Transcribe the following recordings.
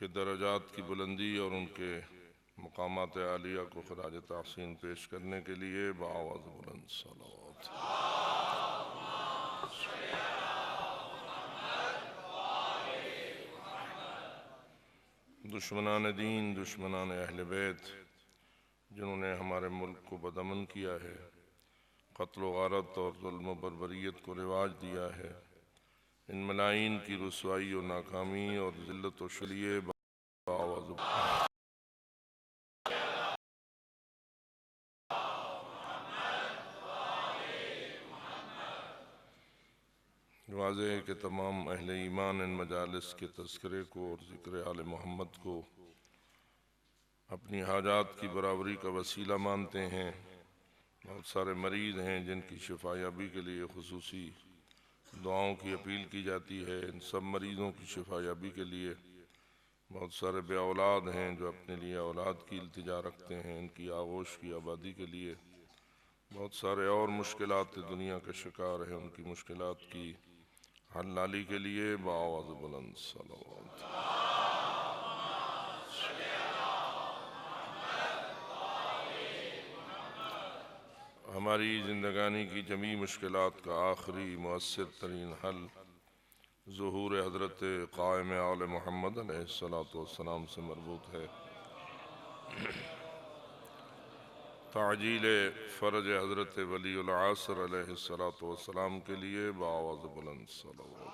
کے درجات کی بلندی اور ان کے مقامات عالیہ کو خراج تحسین پیش کرنے کے لیے بآواز بلند صلوات۔ دشمنان دین، دشمنان اہل بیت، جنہوں نے ہمارے ملک کو بدامن کیا ہے، قتل و غارت اور ظلم و بربریت کو رواج دیا ہے، ان ملائین کی رسوائی و ناکامی اور ذلت و شلیے بآواز واضح ہے کہ تمام اہل ایمان ان مجالس کے تذکرے کو اور ذکر آل محمد کو اپنی حاجات کی برابری کا وسیلہ مانتے ہیں۔ بہت سارے مریض ہیں جن کی شفا یابی کے لیے خصوصی دعاؤں کی اپیل کی جاتی ہے۔ ان سب مریضوں کی شفا یابی کے لیے بہت سارے بے اولاد ہیں جو اپنے لیے اولاد کی التجا رکھتے ہیں، ان کی آغوش کی آبادی کے لیے بہت سارے اور مشکلات دنیا کے شکار ہیں، ان کی مشکلات کی حلالی کے لیے بآواز بلند صلوات۔ ہماری زندگانی کی جمیع مشکلات کا آخری مؤثر ترین حل ظہور حضرت قائم آل محمد علیہ السلام سے مربوط ہے۔ تعجیل فرج حضرت ولی العصر علیہ السلام کے لیے بآواز بلند صلوات۔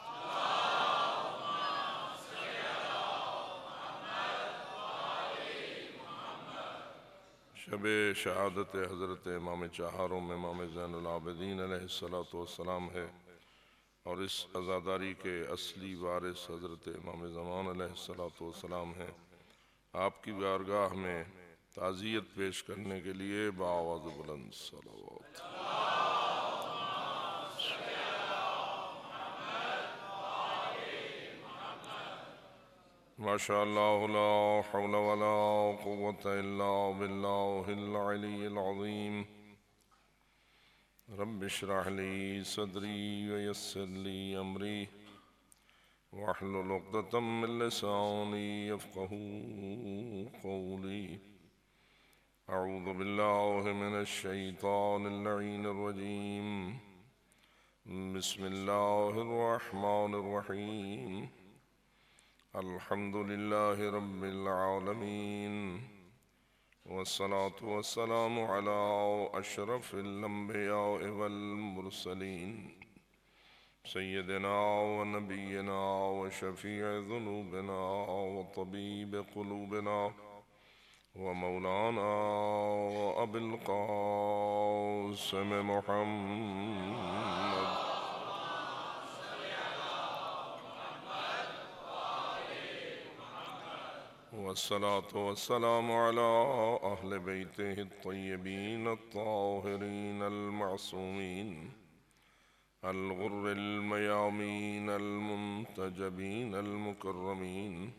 شب شہادت حضرت امام چہارم امام زین العابدین علیہ السلام ہے، اور اس عزاداری کے اصلی وارث حضرت امام زمان علیہ السلام ہیں۔ آپ کی بارگاہ میں تعزیت پیش کرنے کے لیے بآواز بلند صلوات۔ ماشاء اللہ لا حول ولا قوة الا باللہ العلی العظیم۔ رب اشرح لی صدری ویسر لی امری واحلل عقدۃ من لسانی یفقہوا قولی۔ اعوذ باللہ من الشیطان اللعین الرجیم۔ بسم اللہ الرحمن الرحیم۔ الحمد للہ رب العالمین، والصلاة والسلام علی اشرف الانبیاء والمرسلین، سیدنا و نبینا و شفیع ذنوبنا و طبیب قلوبنا و مولانا ابی القاسم محمد والصلاة والسلام على أهل بيته الطيبين الطاهرين المعصومين الغر الميامين المنتجبين المكرمين،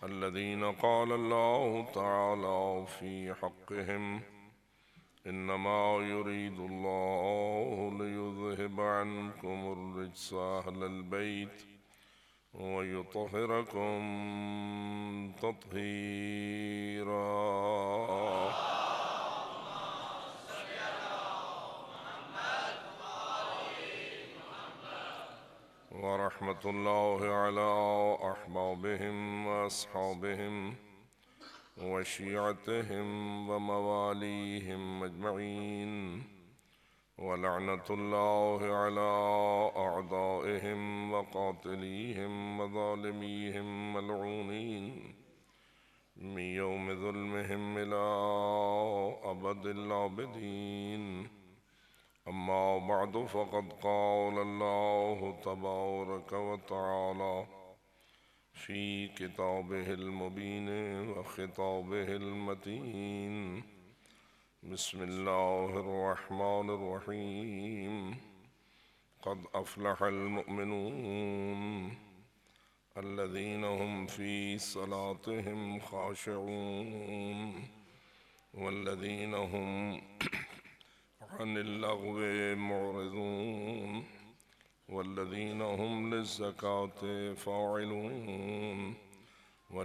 الذين قال الله تعالى في حقهم: إنما يريد الله ليذهب عنكم الرجس أهل البيت وَيُطَهِّرَكُمْ تَطْهِيرًا۔ ورحمة الله على أحبابهم وأصحابهم وشيعتهم ومواليهم أجمعين، ولعنة الله على أعدائهم وقاتليهم وظالميهم ملعونين من يوم ظلمهم إلى أبد الآبدين. أما بعد، فقد قال الله تبارك وتعالى في كتابه المبين وخطابه المتين: بسم الله الرحمن الرحيم. قد أفلح المؤمنون الذين هم في صلاتهم خاشعون والذين هم عن اللغو معرضون والذين هم للزكاة فاعلون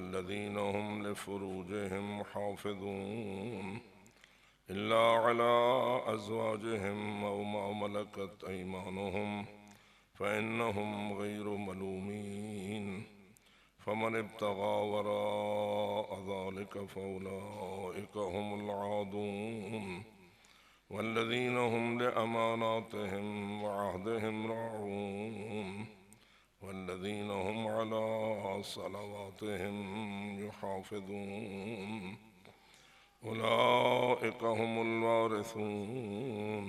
والذين هم لفروجهم حافظون إلا على أزواجهم أو ما ملكت أيمانهم فإنهم غير ملومين فمن ابتغى وراء ذلك فأولئك هم العادون والذين هم لأماناتهم وعهدهم راعون والذين هم على صلواتهم يحافظون أولئك هم الوارثون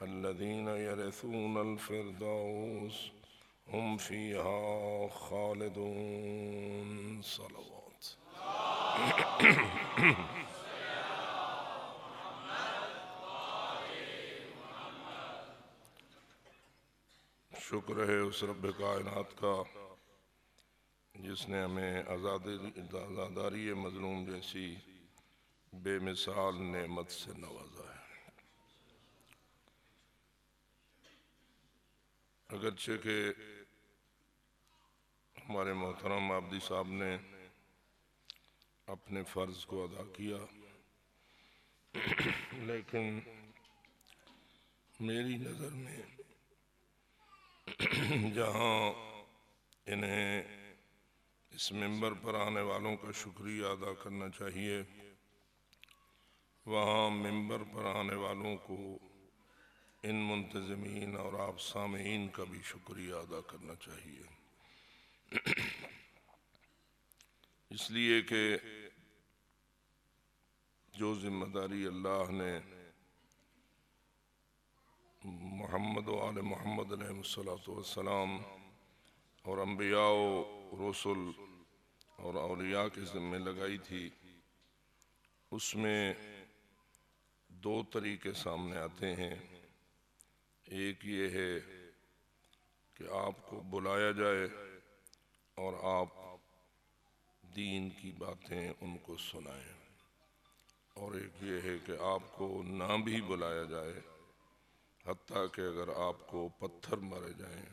الذين يرثون الفردوس هم فيها خالدون صلوات شکر ہے اس رب کائنات کا جس نے ہمیں آزاداری مظلوم جیسی بے مثال نعمت سے نوازا ہے۔ اگرچہ کہ ہمارے محترم عابدی صاحب نے اپنے فرض کو ادا کیا، لیکن میری نظر میں جہاں انہیں اس منبر پر آنے والوں کا شکریہ ادا کرنا چاہیے، وہاں منبر پر آنے والوں کو ان منتظمین اور آپ سامعین کا بھی شکریہ ادا کرنا چاہیے، اس لیے کہ جو ذمہ داری اللہ نے محمد و آل محمد علیہ السلام اور انبیاء و رسل اور اولیاء کے ذمہ لگائی تھی، اس میں دو طریقے سامنے آتے ہیں۔ ایک یہ ہے کہ آپ کو بلایا جائے اور آپ دین کی باتیں ان کو سنائیں، اور ایک یہ ہے کہ آپ کو نہ بھی بلایا جائے، حتیٰ کہ اگر آپ کو پتھر مارے جائیں،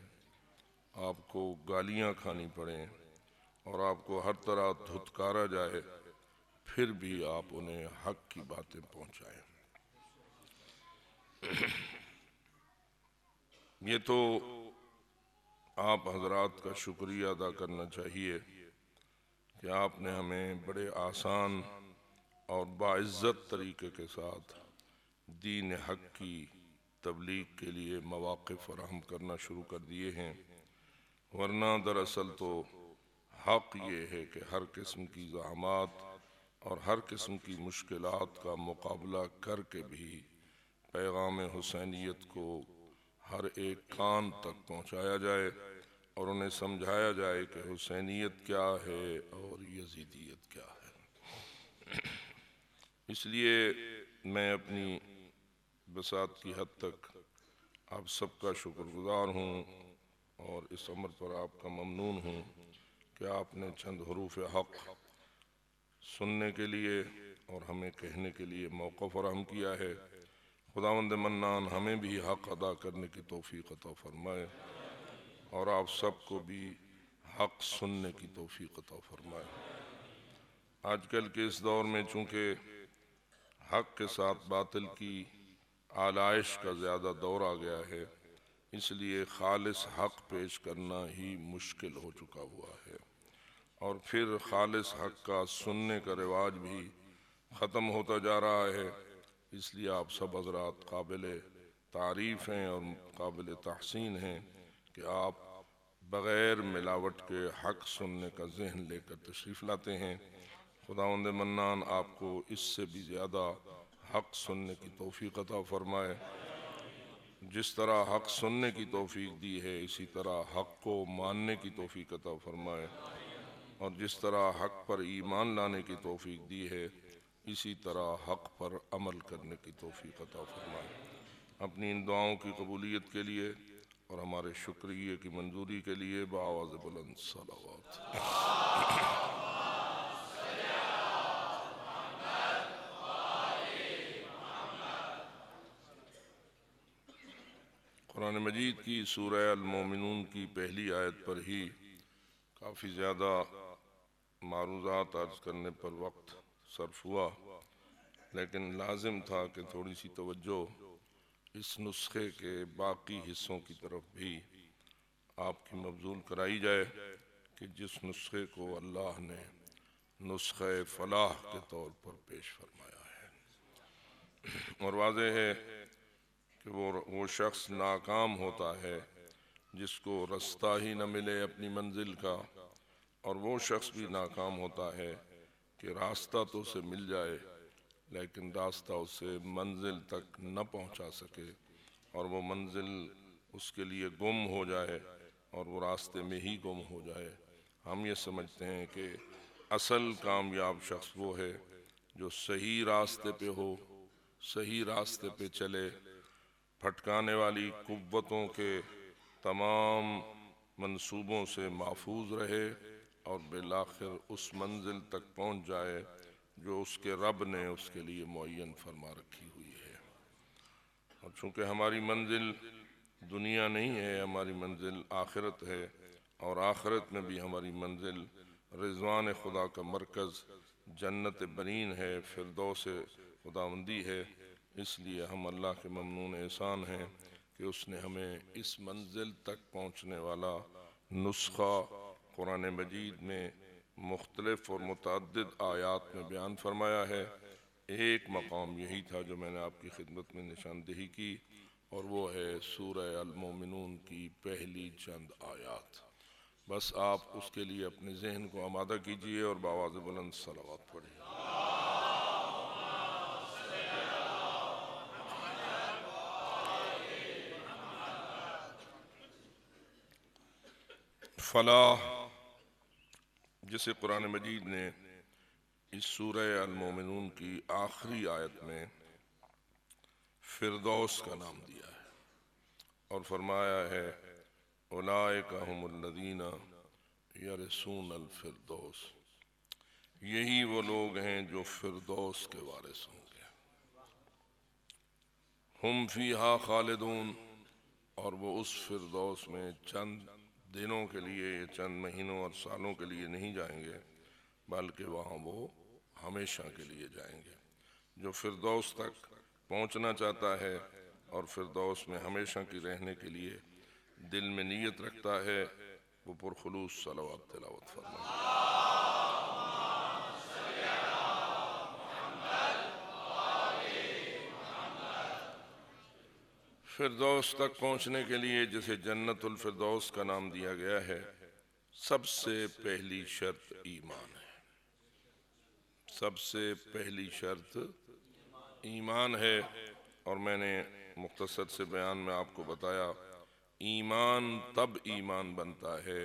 آپ کو گالیاں کھانی پڑیں اور آپ کو ہر طرح دھتکارا جائے، پھر بھی آپ انہیں حق کی باتیں پہنچائیں۔ یہ تو آپ حضرات کا شکریہ ادا کرنا چاہیے کہ آپ نے ہمیں بڑے آسان اور باعزت طریقے کے ساتھ دین حق کی تبلیغ کے لیے مواقع فراہم کرنا شروع کر دیے ہیں، ورنہ دراصل تو حق یہ ہے کہ ہر قسم کی زحمات اور ہر قسم کی مشکلات کا مقابلہ کر کے بھی پیغام حسینیت کو ہر ایک کان تک پہنچایا جائے اور انہیں سمجھایا جائے کہ حسینیت کیا ہے اور یزیدیت کیا ہے۔ اس لیے میں اپنی بساط کی حد تک آپ سب کا شکر گزار ہوں اور اس امر پر آپ کا ممنون ہوں کہ آپ نے چند حروف حق سننے کے لیے اور ہمیں کہنے کے لیے موقع فراہم کیا ہے۔ خداوند منان ہمیں بھی حق ادا کرنے کی توفیق عطا فرمائے اور آپ سب کو بھی حق سننے کی توفیق عطا فرمائے۔ آج کل کے اس دور میں چونکہ حق کے ساتھ باطل کی آلائش کا زیادہ دور آ گیا ہے، اس لیے خالص حق پیش کرنا ہی مشکل ہو چکا ہوا ہے، اور پھر خالص حق کا سننے کا رواج بھی ختم ہوتا جا رہا ہے۔ اس لیے آپ سب حضرات قابل تعریف ہیں اور قابل تحسین ہیں کہ آپ بغیر ملاوٹ کے حق سننے کا ذہن لے کر تشریف لاتے ہیں۔ خداوند منان آپ کو اس سے بھی زیادہ حق سننے کی توفیق عطا فرمائے۔ جس طرح حق سننے کی توفیق دی ہے، اسی طرح حق کو ماننے کی توفیق عطا فرمائے، اور جس طرح حق پر ایمان لانے کی توفیق دی ہے، اسی طرح حق پر عمل کرنے کی توفیق عطا فرمائے۔ اپنی ان دعاؤں کی قبولیت کے لیے اور ہمارے شکریہ کی منظوری کے لیے بآواز بلند صلوات۔ قرآن مجید کی سورہ المومنون کی پہلی آیت پر ہی کافی زیادہ معروضات عرض کرنے پر وقت صرف ہوا، لیکن لازم تھا کہ تھوڑی سی توجہ اس نسخے کے باقی حصوں کی طرف بھی آپ کی مبذول کرائی جائے کہ جس نسخے کو اللہ نے نسخہ فلاح کے طور پر پیش فرمایا ہے، اور واضح ہے کہ وہ شخص ناکام ہوتا ہے جس کو رستہ ہی نہ ملے اپنی منزل کا، اور وہ شخص بھی ناکام ہوتا ہے کہ راستہ تو اسے مل جائے لیکن راستہ اسے منزل تک نہ پہنچا سکے، اور وہ منزل اس کے لیے گم ہو جائے اور وہ راستے میں ہی گم ہو جائے۔ ہم یہ سمجھتے ہیں کہ اصل کامیاب شخص وہ ہے جو صحیح راستے پہ ہو، صحیح راستے پہ چلے، پھٹکانے والی قوتوں کے تمام منصوبوں سے محفوظ رہے اور بالآخر اس منزل تک پہنچ جائے جو اس کے رب نے اس کے لیے معین فرما رکھی ہوئی ہے۔ اور چونکہ ہماری منزل دنیا نہیں ہے، ہماری منزل آخرت ہے، اور آخرت میں بھی ہماری منزل رضوان خدا کا مرکز جنت برین ہے، فردوس خداوندی ہے، اس لیے ہم اللہ کے ممنون احسان ہیں کہ اس نے ہمیں اس منزل تک پہنچنے والا نسخہ قرآن مجید میں مختلف اور متعدد آیات میں بیان فرمایا ہے۔ ایک مقام یہی تھا جو میں نے آپ کی خدمت میں نشاندہی کی، اور وہ ہے سورہ المومنون کی پہلی چند آیات۔ بس آپ اس کے لیے اپنے ذہن کو آمادہ کیجئے اور بآواز بلند صلوات پڑھیں۔ فلاح، جسے قرآن مجید نے اس سورہ المومنون کی آخری آیت میں فردوس کا نام دیا ہے اور فرمایا ہے اولئک ھم الذین یرثون الفردوس، یہی وہ لوگ ہیں جو فردوس کے وارث ہوں گے، ہم فیہا خالدون، اور وہ اس فردوس میں چند دنوں کے لیے، چند مہینوں اور سالوں کے لیے نہیں جائیں گے، بلکہ وہاں وہ ہمیشہ کے لیے جائیں گے۔ جو فردوس تک پہنچنا چاہتا ہے اور فردوس میں ہمیشہ کی رہنے کے لیے دل میں نیت رکھتا ہے، وہ پرخلوص صلوات تلاوت فرمائے۔ فردوس تک پہنچنے کے لیے جسے جنت الفردوس کا نام دیا گیا ہے، سب سے پہلی شرط ایمان ہے، سب سے پہلی شرط ایمان ہے، اور میں نے مختصر سے بیان میں آپ کو بتایا ایمان تب ایمان بنتا ہے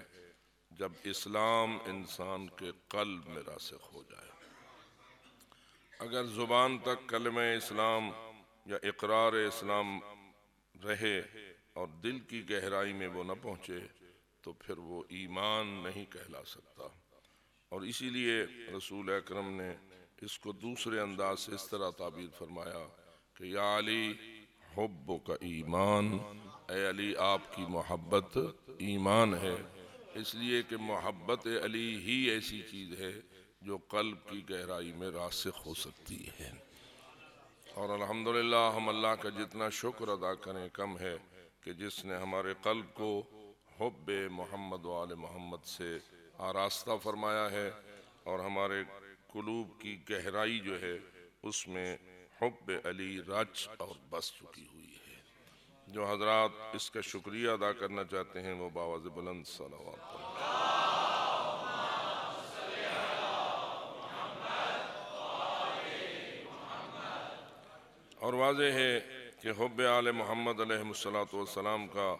جب اسلام انسان کے قلب میں راسخ ہو جائے۔ اگر زبان تک کلمہ اسلام یا اقرار اسلام رہے اور دل کی گہرائی میں وہ نہ پہنچے تو پھر وہ ایمان نہیں کہلا سکتا، اور اسی لیے رسول اکرم نے اس کو دوسرے انداز سے اس طرح تعبیر فرمایا کہ یا علی حبک ایمان، اے علی آپ کی محبت ایمان ہے، اس لیے کہ محبت علی ہی ایسی چیز ہے جو قلب کی گہرائی میں راسخ ہو سکتی ہے۔ اور الحمدللہ ہم اللہ کا جتنا شکر ادا کریں کم ہے کہ جس نے ہمارے قلب کو حب محمد و آل محمد سے آراستہ فرمایا ہے، اور ہمارے قلوب کی گہرائی جو ہے اس میں حب علی رچ اور بس چکی ہوئی ہے۔ جو حضرات اس کا شکریہ ادا کرنا چاہتے ہیں وہ بآواز بلند صلوات پڑھیں۔ اور واضح ہے کہ حب آل محمد علیہ الصلوۃ کا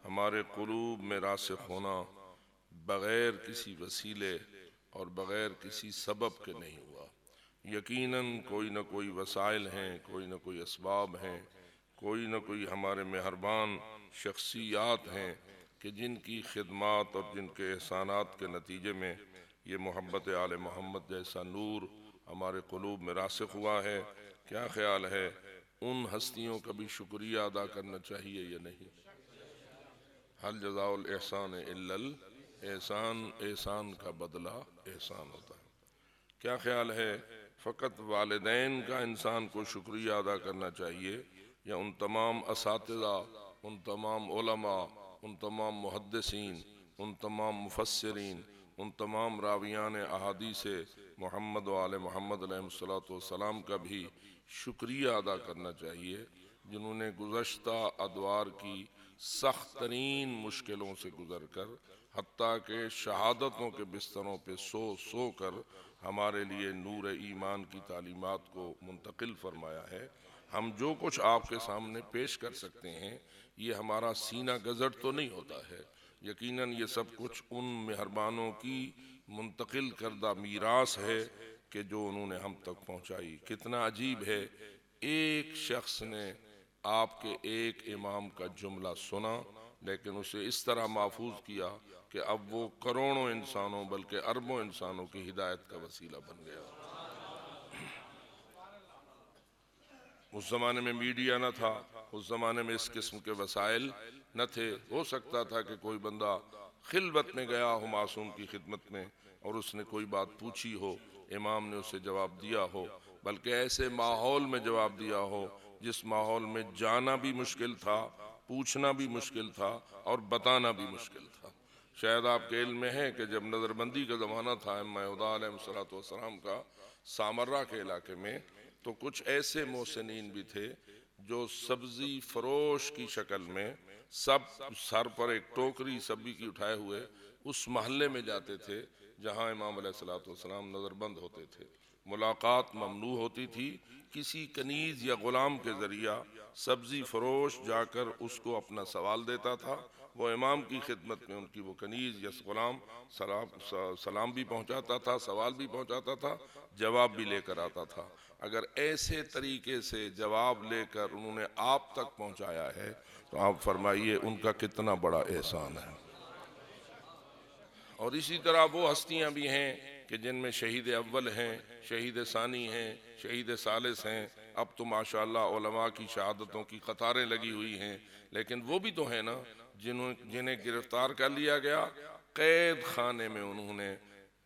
ہمارے قلوب میں راسخ ہونا بغیر کسی وسیلے اور بغیر کسی سبب کے نہیں ہوا۔ یقیناً کوئی نہ کوئی وسائل ہیں، کوئی نہ کوئی اسباب ہیں، کوئی نہ کوئی ہمارے مہربان شخصیات ہیں کہ جن کی خدمات اور جن کے احسانات کے نتیجے میں یہ محبت آل محمد جیسا نور ہمارے قلوب میں راسخ ہوا ہے۔ کیا خیال ہے ان ہستیوں کا بھی شکریہ ادا کرنا چاہیے یا نہیں؟ حل جزاء الاحسان الا احسان کا بدلہ احسان ہوتا ہے۔ کیا خیال ہے، فقط والدین کا انسان کو شکریہ ادا کرنا چاہیے، یا ان تمام اساتذہ، ان تمام علماء، ان تمام محدثین، ان تمام مفسرین، ان تمام راویان احادیث محمد و آل محمد علیہ السلام کا بھی شکریہ ادا کرنا چاہیے، جنہوں نے گزشتہ ادوار کی سخت ترین مشکلوں سے گزر کر، حتیٰ کہ شہادتوں کے بستروں پہ سو کر ہمارے لیے نور ایمان کی تعلیمات کو منتقل فرمایا ہے۔ ہم جو کچھ آپ کے سامنے پیش کر سکتے ہیں، یہ ہمارا سینہ گزر تو نہیں ہوتا ہے، یقیناً یہ سب کچھ ان مہربانوں کی منتقل کردہ میراث ہے کہ جو انہوں نے ہم تک پہنچائی۔ کتنا عجیب ہے، ایک شخص نے آپ کے ایک امام کا جملہ سنا، لیکن اسے اس طرح محفوظ کیا کہ اب وہ کروڑوں انسانوں بلکہ اربوں انسانوں کی ہدایت کا وسیلہ بن گیا۔ اس زمانے میں میڈیا نہ تھا، اس زمانے میں اس قسم کے وسائل نہ تھے۔ ہو سکتا تھا کہ کوئی بندہ خلوت میں گیا ہو معصوم کی خدمت میں، اور اس نے کوئی بات پوچھی ہو، امام نے اسے جواب دیا ہو، بلکہ ایسے ماحول میں جواب دیا ہو جس ماحول میں جانا بھی مشکل تھا، پوچھنا بھی مشکل تھا، اور بتانا بھی مشکل تھا۔ شاید آپ کے علم میں ہے کہ جب نظر بندی کا زمانہ تھا ائمہ ہدیٰ علیہ السلام کا سامرہ کے علاقے میں، تو کچھ ایسے محسنین بھی تھے جو سبزی فروش کی شکل میں سب سر پر ایک ٹوکری سبزی کی اٹھائے ہوئے اس محلے میں جاتے تھے جہاں امام علیہ السلام نظر بند ہوتے تھے۔ ملاقات ممنوع ہوتی تھی، کسی کنیز یا غلام کے ذریعہ سبزی فروش جا کر اس کو اپنا سوال دیتا تھا، وہ امام کی خدمت میں ان کی وہ کنیز یا غلام سلام بھی پہنچاتا تھا، سوال بھی پہنچاتا تھا، جواب بھی لے کر آتا تھا۔ اگر ایسے طریقے سے جواب لے کر انہوں نے آپ تک پہنچایا ہے تو آپ فرمائیے ان کا کتنا بڑا احسان ہے۔ اور اسی طرح وہ ہستیاں بھی ہیں کہ جن میں شہید اول ہیں، شہید ثانی ہیں، شہید ثالث ہیں، اب تو ماشاءاللہ علماء کی شہادتوں کی قطاریں لگی ہوئی ہیں، لیکن وہ بھی تو ہیں نا جنہیں گرفتار کر لیا گیا، قید خانے میں انہوں نے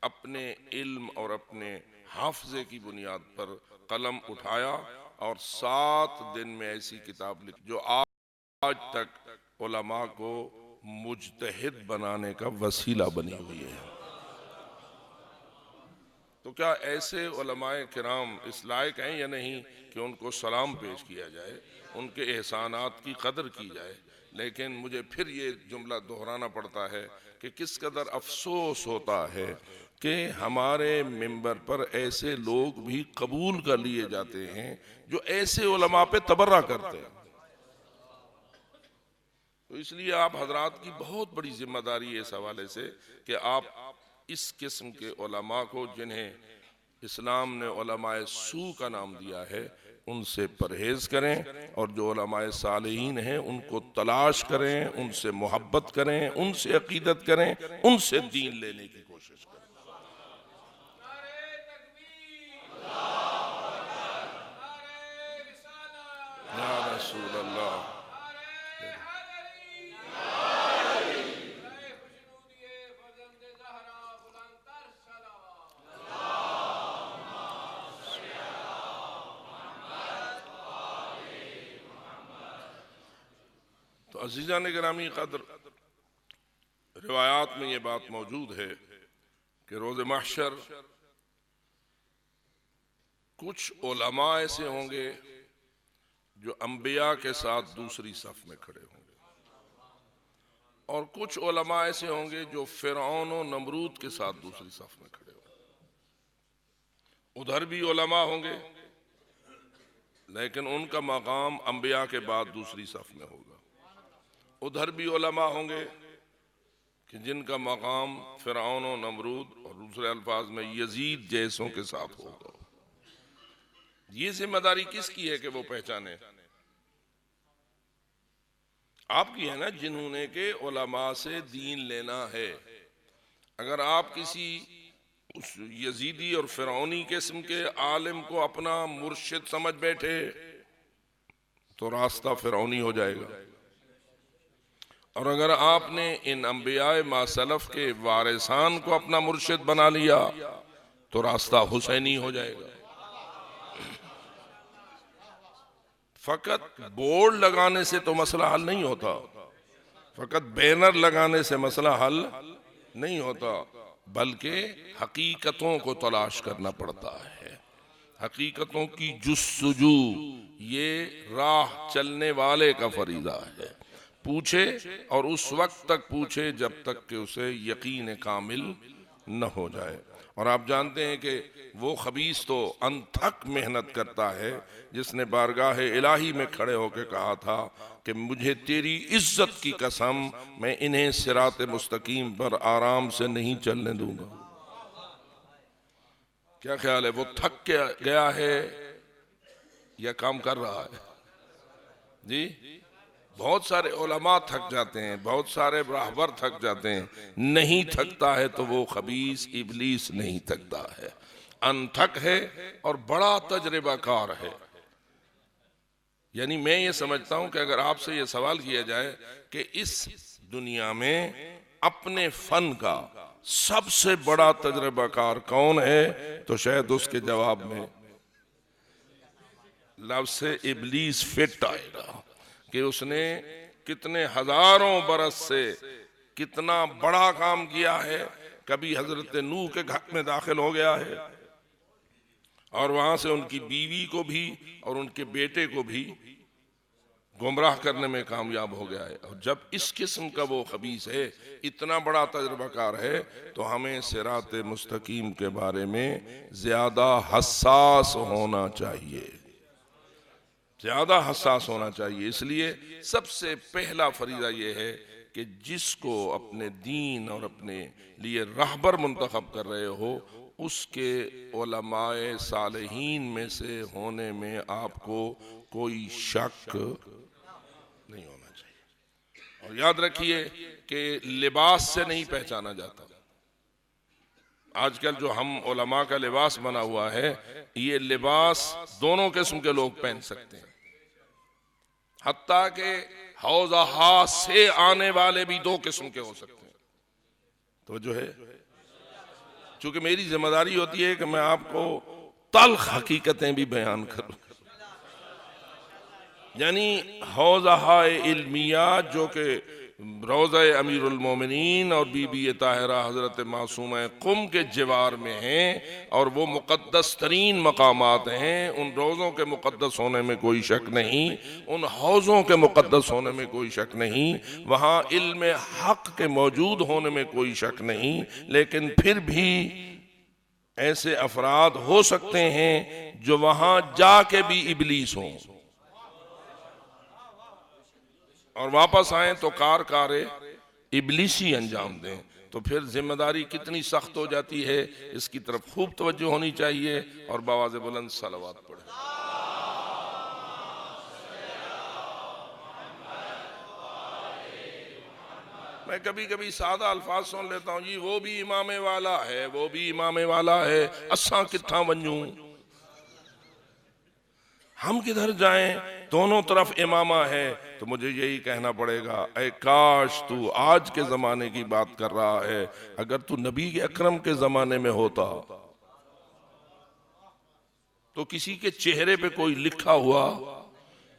اپنے علم اور اپنے حافظے کی بنیاد پر قلم اٹھایا اور 7 دن میں ایسی کتاب لکھی جو آج تک علماء کو مجتہد بنانے کا وسیلہ بنی ہوئی ہے۔ تو کیا ایسے علماء کرام اس لائق ہیں یا نہیں کہ ان کو سلام پیش کیا جائے، ان کے احسانات کی قدر کی جائے؟ لیکن مجھے پھر یہ جملہ دہرانا پڑتا ہے کہ کس قدر افسوس ہوتا ہے کہ ہمارے ممبر پر ایسے لوگ بھی قبول کر لیے جاتے ہیں جو ایسے علماء پہ تبرہ کرتے ہیں۔ تو اس لیے آپ حضرات کی بہت بڑی ذمہ داری ہے اس حوالے سے کہ آپ اس قسم کے علماء کو، جنہیں اسلام نے علماء سو کا نام دیا ہے، ان سے پرہیز کریں، اور جو علماء صالحین ہیں ان کو تلاش کریں، ان سے محبت کریں، ان سے عقیدت کریں، ان سے دین لینے کی کوشش کریں۔ یا رسول اللہ، تو عزیزان گرامی قدر، روایات میں یہ بات موجود ہے کہ روز محشر کچھ علماء ایسے ہوں گے جو انبیاء کے ساتھ دوسری صف میں کھڑے ہوں گے، اور کچھ علماء ایسے ہوں گے جو فرعون و نمرود کے ساتھ دوسری صف میں کھڑے ہوں گے۔ ادھر بھی علماء ہوں گے لیکن ان کا مقام انبیاء کے بعد دوسری صف میں ہوگا۔ ادھر بھی علماء ہوں گے کہ جن کا مقام فرعون و نمرود اور دوسرے الفاظ میں یزید جیسوں کے ساتھ ہوگا۔ یہ ذمہ داری کس کی ہے کہ وہ پہچانے؟ آپ کی ہے نا، جنہوں نے کہ علماء سے دین لینا ہے۔ اگر آپ کسی اس یزیدی اور فرعونی قسم کے عالم کو اپنا مرشد سمجھ بیٹھے تو راستہ فرعونی ہو جائے گا۔ اور اگر آپ نے ان انبیاء ما سلف کے وارثان کو اپنا مرشد بنا لیا تو راستہ حسینی ہو جائے گا۔ فقط بورڈ لگانے سے تو مسئلہ حل نہیں ہوتا، فقط بینر لگانے سے مسئلہ حل نہیں ہوتا، بلکہ حقیقتوں کو تلاش کرنا پڑتا ہے۔ حقیقتوں کی جستجو یہ راہ چلنے والے کا فریضہ ہے۔ پوچھے اور اس وقت تک پوچھے جب تک کہ اسے یقین کامل نہ ہو جائے۔ اور آپ جانتے ہیں کہ وہ خبیث تو انتھک محنت کرتا ہے جس نے بارگاہ الہی میں کھڑے ہو کے کہا تھا کہ مجھے تیری عزت کی قسم میں انہیں صراط مستقیم پر آرام سے نہیں چلنے دوں گا۔ کیا خیال ہے، وہ تھک گیا ہے یا کام کر رہا ہے؟ جی، بہت سارے علماء تھک جاتے ہیں، بہت سارے راہبر تھک جاتے ہیں، نہیں تھکتا ہے تو وہ خبیث ابلیس نہیں تھکتا ہے، انتھک ہے اور بڑا تجربہ کار ہے۔ یعنی میں یہ سمجھتا ہوں کہ اگر آپ سے یہ سوال کیا جائے کہ اس دنیا میں اپنے فن کا سب سے بڑا تجربہ کار کون ہے تو شاید اس کے جواب میں لفظ ابلیس فٹ آئے گا کہ اس نے کتنے ہزاروں برس سے کتنا بڑا کام کیا ہے۔ کبھی حضرت نوح کے گھر میں داخل ہو گیا ہے اور وہاں سے ان کی بیوی کو بھی اور ان کے بیٹے کو بھی گمراہ کرنے میں کامیاب ہو گیا ہے۔ اور جب اس قسم کا وہ خبیث ہے، اتنا بڑا تجربہ کار ہے، تو ہمیں صراط مستقیم کے بارے میں زیادہ حساس ہونا چاہیے، زیادہ حساس ہونا چاہیے۔ اس لیے سب سے پہلا فریضہ یہ ہے کہ جس کو اپنے دین اور اپنے لیے رہبر منتخب کر رہے ہو، اس کے علماء صالحین میں سے ہونے میں آپ کو کوئی شک نہیں ہونا چاہیے۔ اور یاد رکھیے کہ لباس سے نہیں پہچانا جاتا۔ آج کل جو ہم علماء کا لباس بنا ہوا ہے، یہ لباس دونوں قسم کے لوگ پہن سکتے ہیں، حتیٰ کہ حوضہ سے آنے والے بھی دو قسم کے ہو سکتے ہیں۔ تو جو ہے، چونکہ میری ذمہ داری ہوتی ہے کہ میں آپ کو تلخ حقیقتیں بھی بیان کروں، یعنی حوضہ علمیہ جو کہ روضہ امیر المومنین اور بی بی طاہرہ حضرت معصومہ قم کے جوار میں ہیں، اور وہ مقدس ترین مقامات ہیں۔ ان روضوں کے مقدس ہونے میں کوئی شک نہیں، ان حوضوں کے مقدس ہونے میں کوئی شک نہیں، وہاں علم حق کے موجود ہونے میں کوئی شک نہیں، لیکن پھر بھی ایسے افراد ہو سکتے ہیں جو وہاں جا کے بھی ابلیس ہوں اور واپس آئیں تو کار ابلیسی انجام دیں۔ تو پھر ذمہ داری کتنی سخت ہو جاتی ہے، اس کی طرف خوب توجہ ہونی چاہیے، اور بآواز بلند صلوات پڑھیں۔ میں کبھی کبھی سادہ الفاظ سن لیتا ہوں، جی وہ بھی امام والا ہے، وہ بھی امام والا ہے، اساں کتھاں ونجوں، ہم کدھر جائیں، دونوں طرف امامہ ہے۔ تو مجھے یہی کہنا پڑے گا، اے کاش تو آج کے زمانے کی بات کر رہا ہے، اگر تو نبی اکرم کے زمانے میں ہوتا تو کسی کے چہرے پہ کوئی لکھا ہوا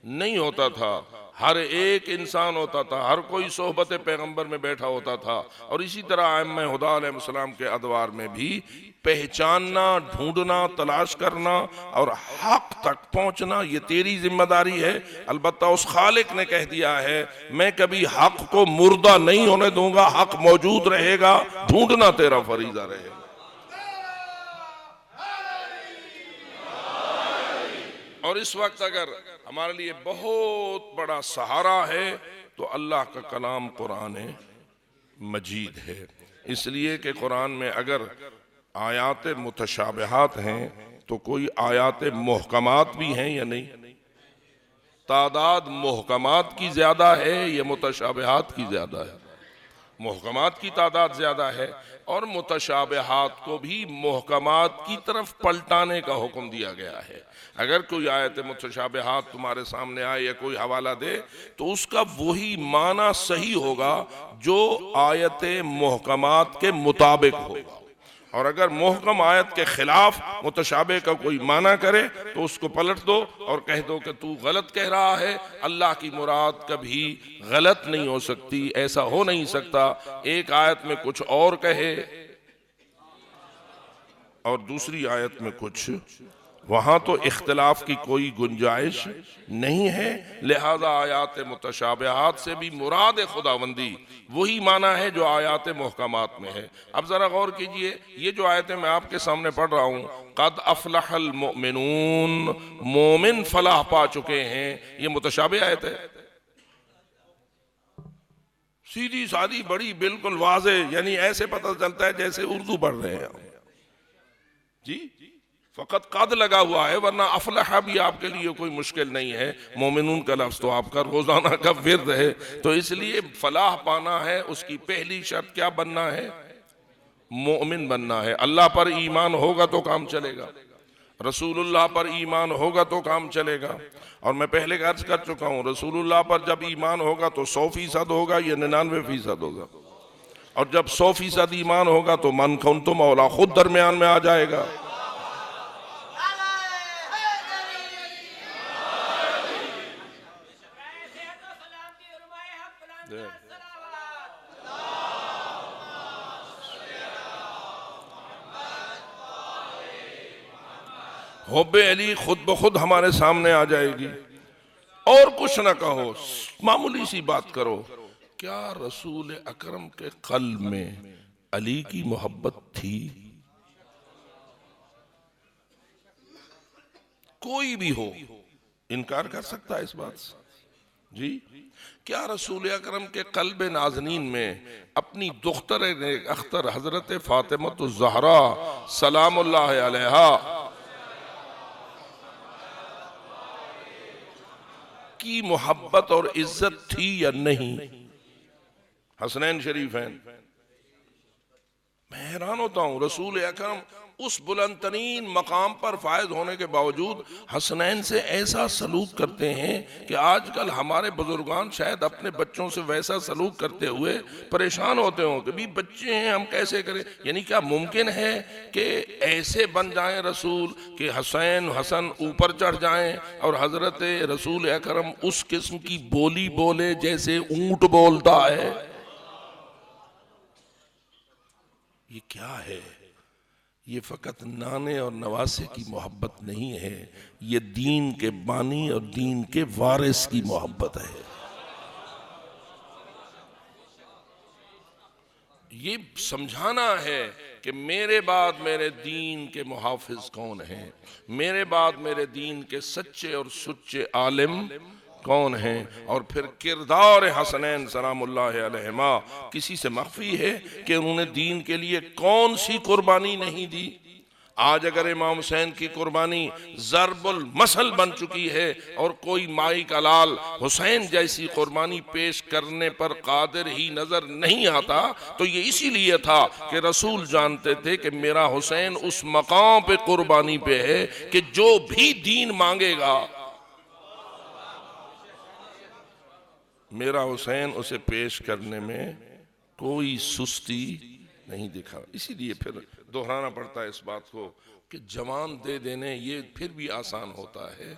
نہیں ہوتا تھا، ہر ایک انسان ہوتا تھا، ہر کوئی صحبت پیغمبر میں بیٹھا ہوتا تھا۔ اور اسی طرح ائمہ ہدیٰ علیہ السلام کے ادوار میں بھی پہچاننا، ڈھونڈنا، تلاش کرنا اور حق تک پہنچنا یہ تیری ذمہ داری ہے۔ البتہ اس خالق نے کہہ دیا ہے، میں کبھی حق کو مردہ نہیں ہونے دوں گا، حق موجود رہے گا، ڈھونڈنا تیرا فریضہ رہے گا۔ اور اس وقت اگر ہمارے لیے بہت بڑا سہارا ہے تو اللہ کا کلام قرآن مجید ہے، اس لیے کہ قرآن میں اگر آیات متشابہات ہیں تو کوئی آیات محکمات بھی ہیں یا نہیں؟ تعداد محکمات کی زیادہ ہے یا متشابہات کی زیادہ ہے؟ محکمات کی تعداد زیادہ ہے، اور متشابہات کو بھی محکمات کی طرف پلٹانے کا حکم دیا گیا ہے۔ اگر کوئی آیت متشابہات تمہارے سامنے آئے یا کوئی حوالہ دے تو اس کا وہی معنی صحیح ہوگا جو آیت محکمات کے مطابق ہوگا، اور اگر محکم آیت کے خلاف متشابہ کا کوئی معنی کرے تو اس کو پلٹ دو اور کہہ دو کہ تو غلط کہہ رہا ہے۔ اللہ کی مراد کبھی غلط نہیں ہو سکتی، ایسا ہو نہیں سکتا ایک آیت میں کچھ اور کہے اور دوسری آیت میں کچھ، وہاں تو اختلاف کی کوئی گنجائش نہیں ہے۔ لہذا آیات متشابہات سے بھی مراد خداوندی وہی معنی ہے جو آیات محکمات میں ہے۔ اب ذرا غور کیجئے، یہ جو آیتیں میں آپ کے سامنے پڑھ رہا ہوں، قد افلح المؤمنون، مومن فلاح پا چکے ہیں، یہ متشابہ آیت ہے، سیدھی سادی بڑی بالکل واضح، یعنی ایسے پتہ چلتا ہے جیسے اردو پڑھ رہے ہیں جی، فقط قد لگا ہوا ہے، ورنہ افلح بھی آپ کے لیے کوئی مشکل نہیں ہے۔ مومنون کا لفظ تو آپ کا روزانہ کا ورد ہے، تو اس لیے فلاح پانا ہے، اس کی پہلی شرط کیا بننا ہے؟ مومن بننا ہے۔ اللہ پر ایمان ہوگا تو کام چلے گا، رسول اللہ پر ایمان ہوگا تو کام چلے گا، اور میں پہلے عرض کر چکا ہوں رسول اللہ پر جب ایمان ہوگا تو 100% ہوگا یا 99% ہوگا، اور جب 100% ایمان ہوگا تو من کنتم مولا خود درمیان میں آ جائے گا۔ حب علی خود بخود ہمارے سامنے آ جائے گی، اور کچھ نہ کہو، معمولی سی بات کرو، کیا رسول اکرم کے قلب میں علی کی محبت تھی؟ کوئی بھی ہو انکار کر سکتا ہے اس بات سے؟ جی، کیا رسول اکرم کے قلب نازنین میں اپنی دختر اختر حضرت فاطمہ الزہرا سلام اللہ علیہا کی محبت اور عزت تھی یا نہیں؟ حسنین شریفین، میں حیران ہوتا ہوں، رسول اکرم اس بلند ترین مقام پر فائز ہونے کے باوجود حسنین سے ایسا سلوک کرتے ہیں کہ آج کل ہمارے بزرگان شاید اپنے بچوں سے ویسا سلوک کرتے ہوئے پریشان ہوتے ہوں کہ بھی بچے ہیں ہم کیسے کریں، یعنی کیا ممکن ہے کہ ایسے بن جائیں رسول کہ حسین حسن اوپر چڑھ جائیں اور حضرت رسول اکرم اس قسم کی بولی بولے جیسے اونٹ بولتا ہے؟ یہ کیا ہے؟ یہ فقط نانے اور نواسے کی محبت نہیں ہے، یہ دین کے بانی اور دین کے وارث کی محبت ہے۔ یہ سمجھانا ہے کہ میرے بعد میرے دین کے محافظ کون ہیں، میرے بعد میرے دین کے سچے اور سچے عالم کون ہیں، اور پھر کردار حسنین سلام اللہ علیہما کسی سے مخفی ہے کہ انہوں نے دین کے لیے کون سی قربانی نہیں دی۔ آج اگر امام حسین کی قربانی ضرب المثل بن چکی ہے اور کوئی مائی کا لال حسین جیسی قربانی پیش کرنے پر قادر ہی نظر نہیں آتا تو یہ اسی لیے تھا کہ رسول جانتے تھے کہ میرا حسین اس مقام پہ قربانی پہ ہے کہ جو بھی دین مانگے گا میرا حسین اسے پیش کرنے میں کوئی سستی نہیں دکھا۔ اسی لیے پھر دہرانا پڑتا ہے اس بات کو کہ جوان دے دینے یہ پھر بھی آسان ہوتا ہے،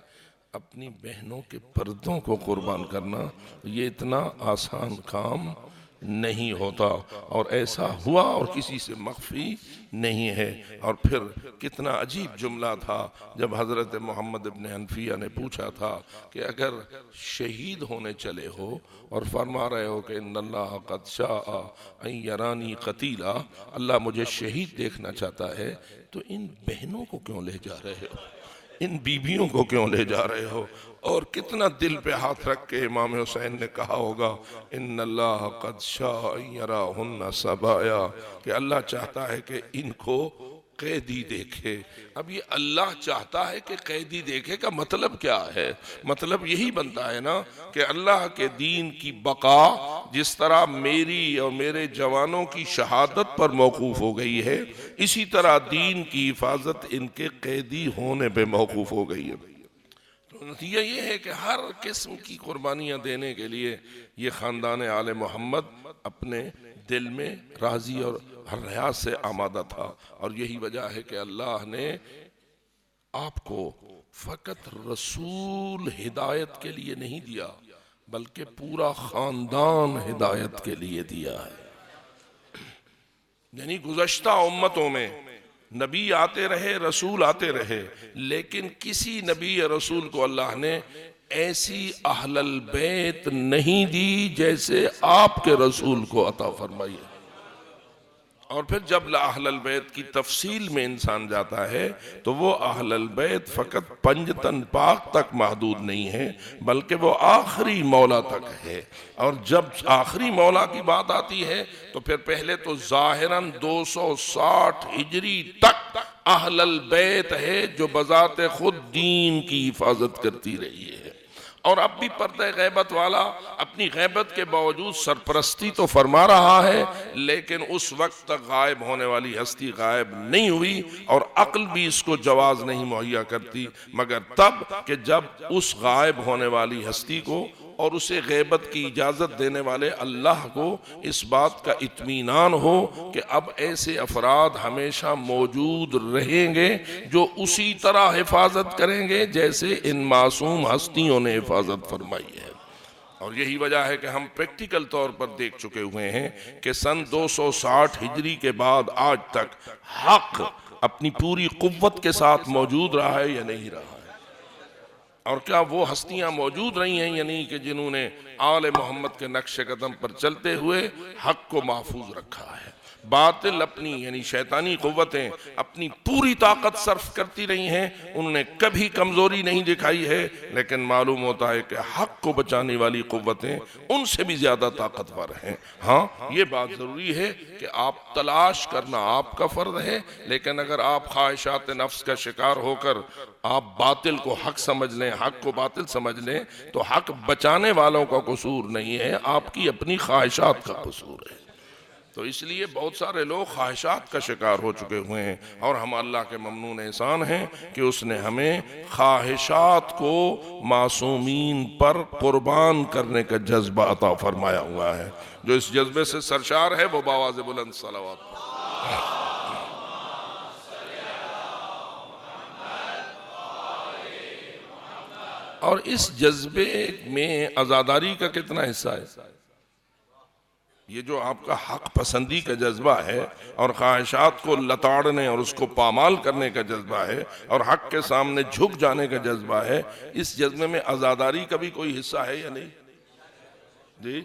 اپنی بہنوں کے پردوں کو قربان کرنا یہ اتنا آسان کام نہیں ہوتا، اور ایسا ہوا اور کسی سے مخفی نہیں ہے۔ اور پھر کتنا عجیب جملہ تھا جب حضرت محمد ابن حنفیہ نے پوچھا تھا کہ اگر شہید ہونے چلے ہو اور فرما رہے ہو کہ ان اللہ قد شاء ان یرانی قتیلا، اللہ مجھے شہید دیکھنا چاہتا ہے، تو ان بہنوں کو کیوں لے جا رہے ہو، ان بیویوں کو کیوں لے جا رہے ہو؟ اور کتنا دل پہ ہاتھ رکھ کے امام حسین نے کہا ہوگا ان اللہ قد شاء ان یراہن سبایا، کہ اللہ چاہتا ہے کہ ان کو قیدی دیکھے۔ اب یہ اللہ چاہتا ہے کہ قیدی دیکھے کا مطلب کیا ہے؟ مطلب یہی بنتا ہے نا کہ اللہ کے دین کی بقا جس طرح میری اور میرے جوانوں کی شہادت پر موقوف ہو گئی ہے، اسی طرح دین کی حفاظت ان کے قیدی ہونے پہ موقوف ہو گئی ہے۔ نتیجہ یہ ہے کہ ہر قسم کی قربانیاں دینے کے لیے یہ خاندان آل محمد اپنے دل میں راضی اور ہر ریاض سے آمادہ تھا، اور یہی وجہ ہے کہ اللہ نے آپ کو فقط رسول ہدایت کے لیے نہیں دیا بلکہ پورا خاندان ہدایت کے لیے دیا ہے۔ یعنی گزشتہ امتوں میں نبی آتے رہے، رسول آتے رہے، لیکن کسی نبی یا رسول کو اللہ نے ایسی اہل البیت نہیں دی جیسے آپ کے رسول کو عطا فرمائی ہے۔ اور پھر جب اہل البیت کی تفصیل میں انسان جاتا ہے تو وہ اہل البیت فقط پنجتن پاک تک محدود نہیں ہے بلکہ وہ آخری مولا تک ہے۔ اور جب آخری مولا کی بات آتی ہے تو پھر پہلے تو ظاہراً 260 ہجری تک اہل البیت ہے جو بذات خود دین کی حفاظت کرتی رہی ہے، اور اب بھی پردہ غیبت والا اپنی غیبت کے باوجود سرپرستی تو فرما رہا ہے، لیکن اس وقت تک غائب ہونے والی ہستی غائب نہیں ہوئی، اور عقل بھی اس کو جواز نہیں مہیا کرتی مگر تب کہ جب اس غائب ہونے والی ہستی کو اور اسے غیبت کی اجازت دینے والے اللہ کو اس بات کا اطمینان ہو کہ اب ایسے افراد ہمیشہ موجود رہیں گے جو اسی طرح حفاظت کریں گے جیسے ان معصوم ہستیوں نے حفاظت فرمائی ہے۔ اور یہی وجہ ہے کہ ہم پریکٹیکل طور پر دیکھ چکے ہوئے ہیں کہ سن 260 ہجری کے بعد آج تک حق اپنی پوری قوت کے ساتھ موجود رہا ہے یا نہیں رہا ہے؟ اور کیا وہ ہستیاں موجود رہی ہیں یا نہیں کہ جنہوں نے آل محمد کے نقش قدم پر چلتے ہوئے حق کو محفوظ رکھا ہے؟ باطل اپنی یعنی شیطانی قوتیں اپنی پوری طاقت صرف کرتی رہی ہیں، انہوں نے کبھی کمزوری نہیں دکھائی ہے، لیکن معلوم ہوتا ہے کہ حق کو بچانے والی قوتیں ان سے بھی زیادہ طاقتور ہیں۔ ہاں یہ بات ضروری ہے کہ آپ تلاش کرنا آپ کا فرض ہے، لیکن اگر آپ خواہشات نفس کا شکار ہو کر آپ باطل کو حق سمجھ لیں، حق کو باطل سمجھ لیں، تو حق بچانے والوں کا قصور نہیں ہے، آپ کی اپنی خواہشات کا قصور ہے۔ تو اس لیے بہت سارے لوگ خواہشات کا شکار ہو چکے ہوئے ہیں، اور ہم اللہ کے ممنون احسان ہیں کہ اس نے ہمیں خواہشات کو معصومین پر قربان کرنے کا جذبہ عطا فرمایا ہوا ہے۔ جو اس جذبے سے سرشار ہے وہ بآواز بلند صلوات۔ اور اس جذبے میں عزاداری کا کتنا حصہ ہے؟ یہ جو آپ کا حق پسندی کا جذبہ ہے اور خواہشات کو لتاڑنے اور اس کو پامال کرنے کا جذبہ ہے اور حق کے سامنے جھک جانے کا جذبہ ہے، اس جذبے میں عزاداری کا بھی کوئی حصہ ہے یا نہیں؟ جی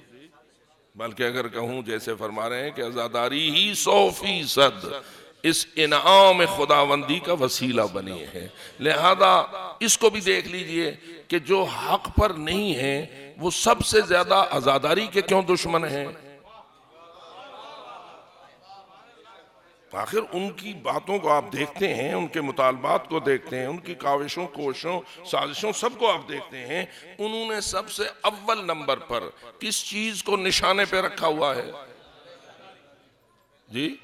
بلکہ اگر کہوں جیسے فرما رہے ہیں کہ عزاداری ہی 100% اس انعام خداوندی کا وسیلہ بنی ہے، لہذا اس کو بھی دیکھ لیجئے کہ جو حق پر نہیں ہیں وہ سب سے زیادہ عزاداری کے کیوں دشمن ہیں؟ آخر ان کی باتوں کو آپ دیکھتے ہیں، ان کے مطالبات کو دیکھتے ہیں، ان کی کاوشوں کوششوں سازشوں سب کو آپ دیکھتے ہیں، انہوں نے سب سے اول نمبر پر کس چیز کو نشانے پہ رکھا ہوا ہے؟ جی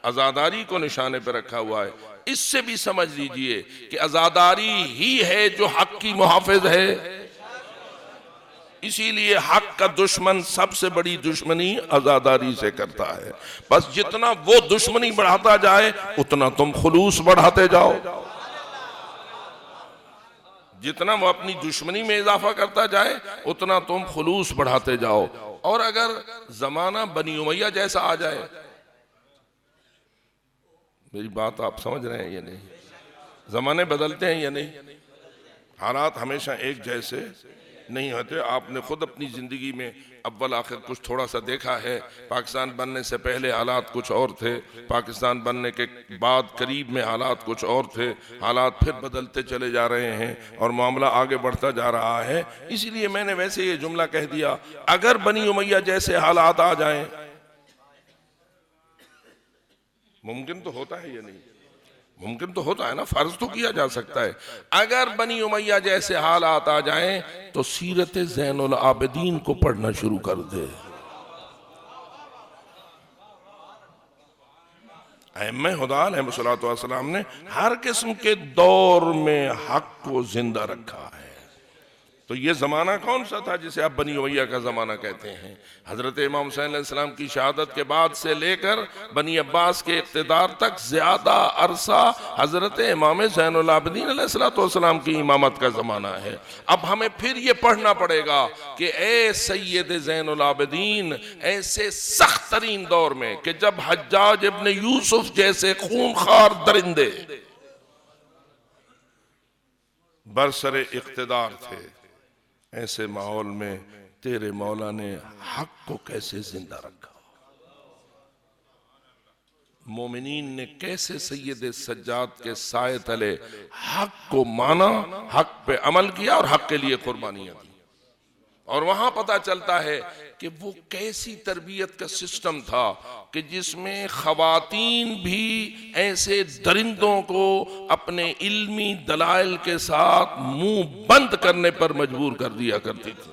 عزاداری کو نشانے پہ رکھا ہوا ہے۔ اس سے بھی سمجھ لیجئے کہ عزاداری ہی ہے جو حق کی محافظ ہے، اسی لیے حق کا دشمن سب سے بڑی دشمنی عزاداری سے کرتا ہے۔ بس جتنا وہ دشمنی بڑھاتا جائے اتنا تم خلوص بڑھاتے جاؤ، جتنا وہ اپنی دشمنی میں اضافہ کرتا جائے اتنا تم خلوص بڑھاتے جاؤ۔ اور اگر زمانہ بنی امیہ جیسا آ جائے، میری بات آپ سمجھ رہے ہیں یا نہیں؟ زمانے بدلتے ہیں یا نہیں؟ حالات ہمیشہ ایک جیسے نہیں ہوتے۔ آپ نے خود اپنی زندگی میں اول آخر کچھ تھوڑا سا دیکھا ہے، پاکستان بننے سے پہلے حالات کچھ اور تھے، پاکستان بننے کے بعد قریب میں حالات کچھ اور تھے، حالات پھر بدلتے چلے جا رہے ہیں اور معاملہ آگے بڑھتا جا رہا ہے۔ اسی لیے میں نے ویسے یہ جملہ کہہ دیا، اگر بنی امیہ جیسے حالات آ جائیں، ممکن تو ہوتا ہے یا نہیں؟ ممکن تو ہوتا ہے نا، فرض تو کیا جا سکتا ہے۔ اگر بنی امیہ جیسے حالات آ جائیں تو سیرت زین العابدین کو پڑھنا شروع کر دے۔ ائمہ ہدی علیہ الصلوۃ والسلام نے ہر قسم کے دور میں حق کو زندہ رکھا ہے۔ تو یہ زمانہ کون سا تھا جسے آپ بنی امیہ کا زمانہ کہتے ہیں؟ حضرت امام حسین علیہ السلام کی شہادت کے بعد سے لے کر بنی عباس کے اقتدار تک زیادہ عرصہ حضرت امام زین العابدین علیہ السلام کی امامت کا زمانہ ہے۔ اب ہمیں پھر یہ پڑھنا پڑے گا کہ اے سید زین العابدین، ایسے سخت ترین دور میں کہ جب حجاج ابن یوسف جیسے خونخوار درندے برسر اقتدار تھے، ایسے ماحول میں تیرے مولا نے حق کو کیسے زندہ رکھا؟ مومنین نے کیسے سید سجاد کے سائے تلے حق کو مانا، حق پہ عمل کیا اور حق کے لیے قربانیاں دی؟ اور وہاں پتہ چلتا ہے کہ وہ کیسی تربیت کا سسٹم تھا کہ جس میں خواتین بھی ایسے درندوں کو اپنے علمی دلائل کے ساتھ منہ بند کرنے پر مجبور کر دیا کرتی تھی۔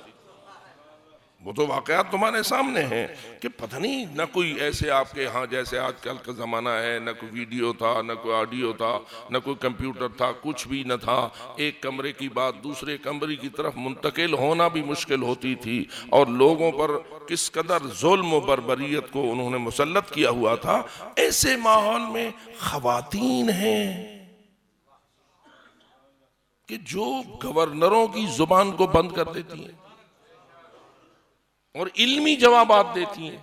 وہ تو واقعات تمہارے سامنے ہیں کہ پتہ نہیں، نہ کوئی ایسے آپ کے ہاں جیسے آج کل کا زمانہ ہے، نہ کوئی ویڈیو تھا، نہ کوئی آڈیو تھا، نہ کوئی کمپیوٹر تھا، کچھ بھی نہ تھا۔ ایک کمرے کی بات دوسرے کمرے کی طرف منتقل ہونا بھی مشکل ہوتی تھی، اور لوگوں پر کس قدر ظلم و بربریت کو انہوں نے مسلط کیا ہوا تھا۔ ایسے ماحول میں خواتین ہیں کہ جو گورنروں کی زبان کو بند کر دیتی ہیں اور علمی جوابات دیتی ہیں،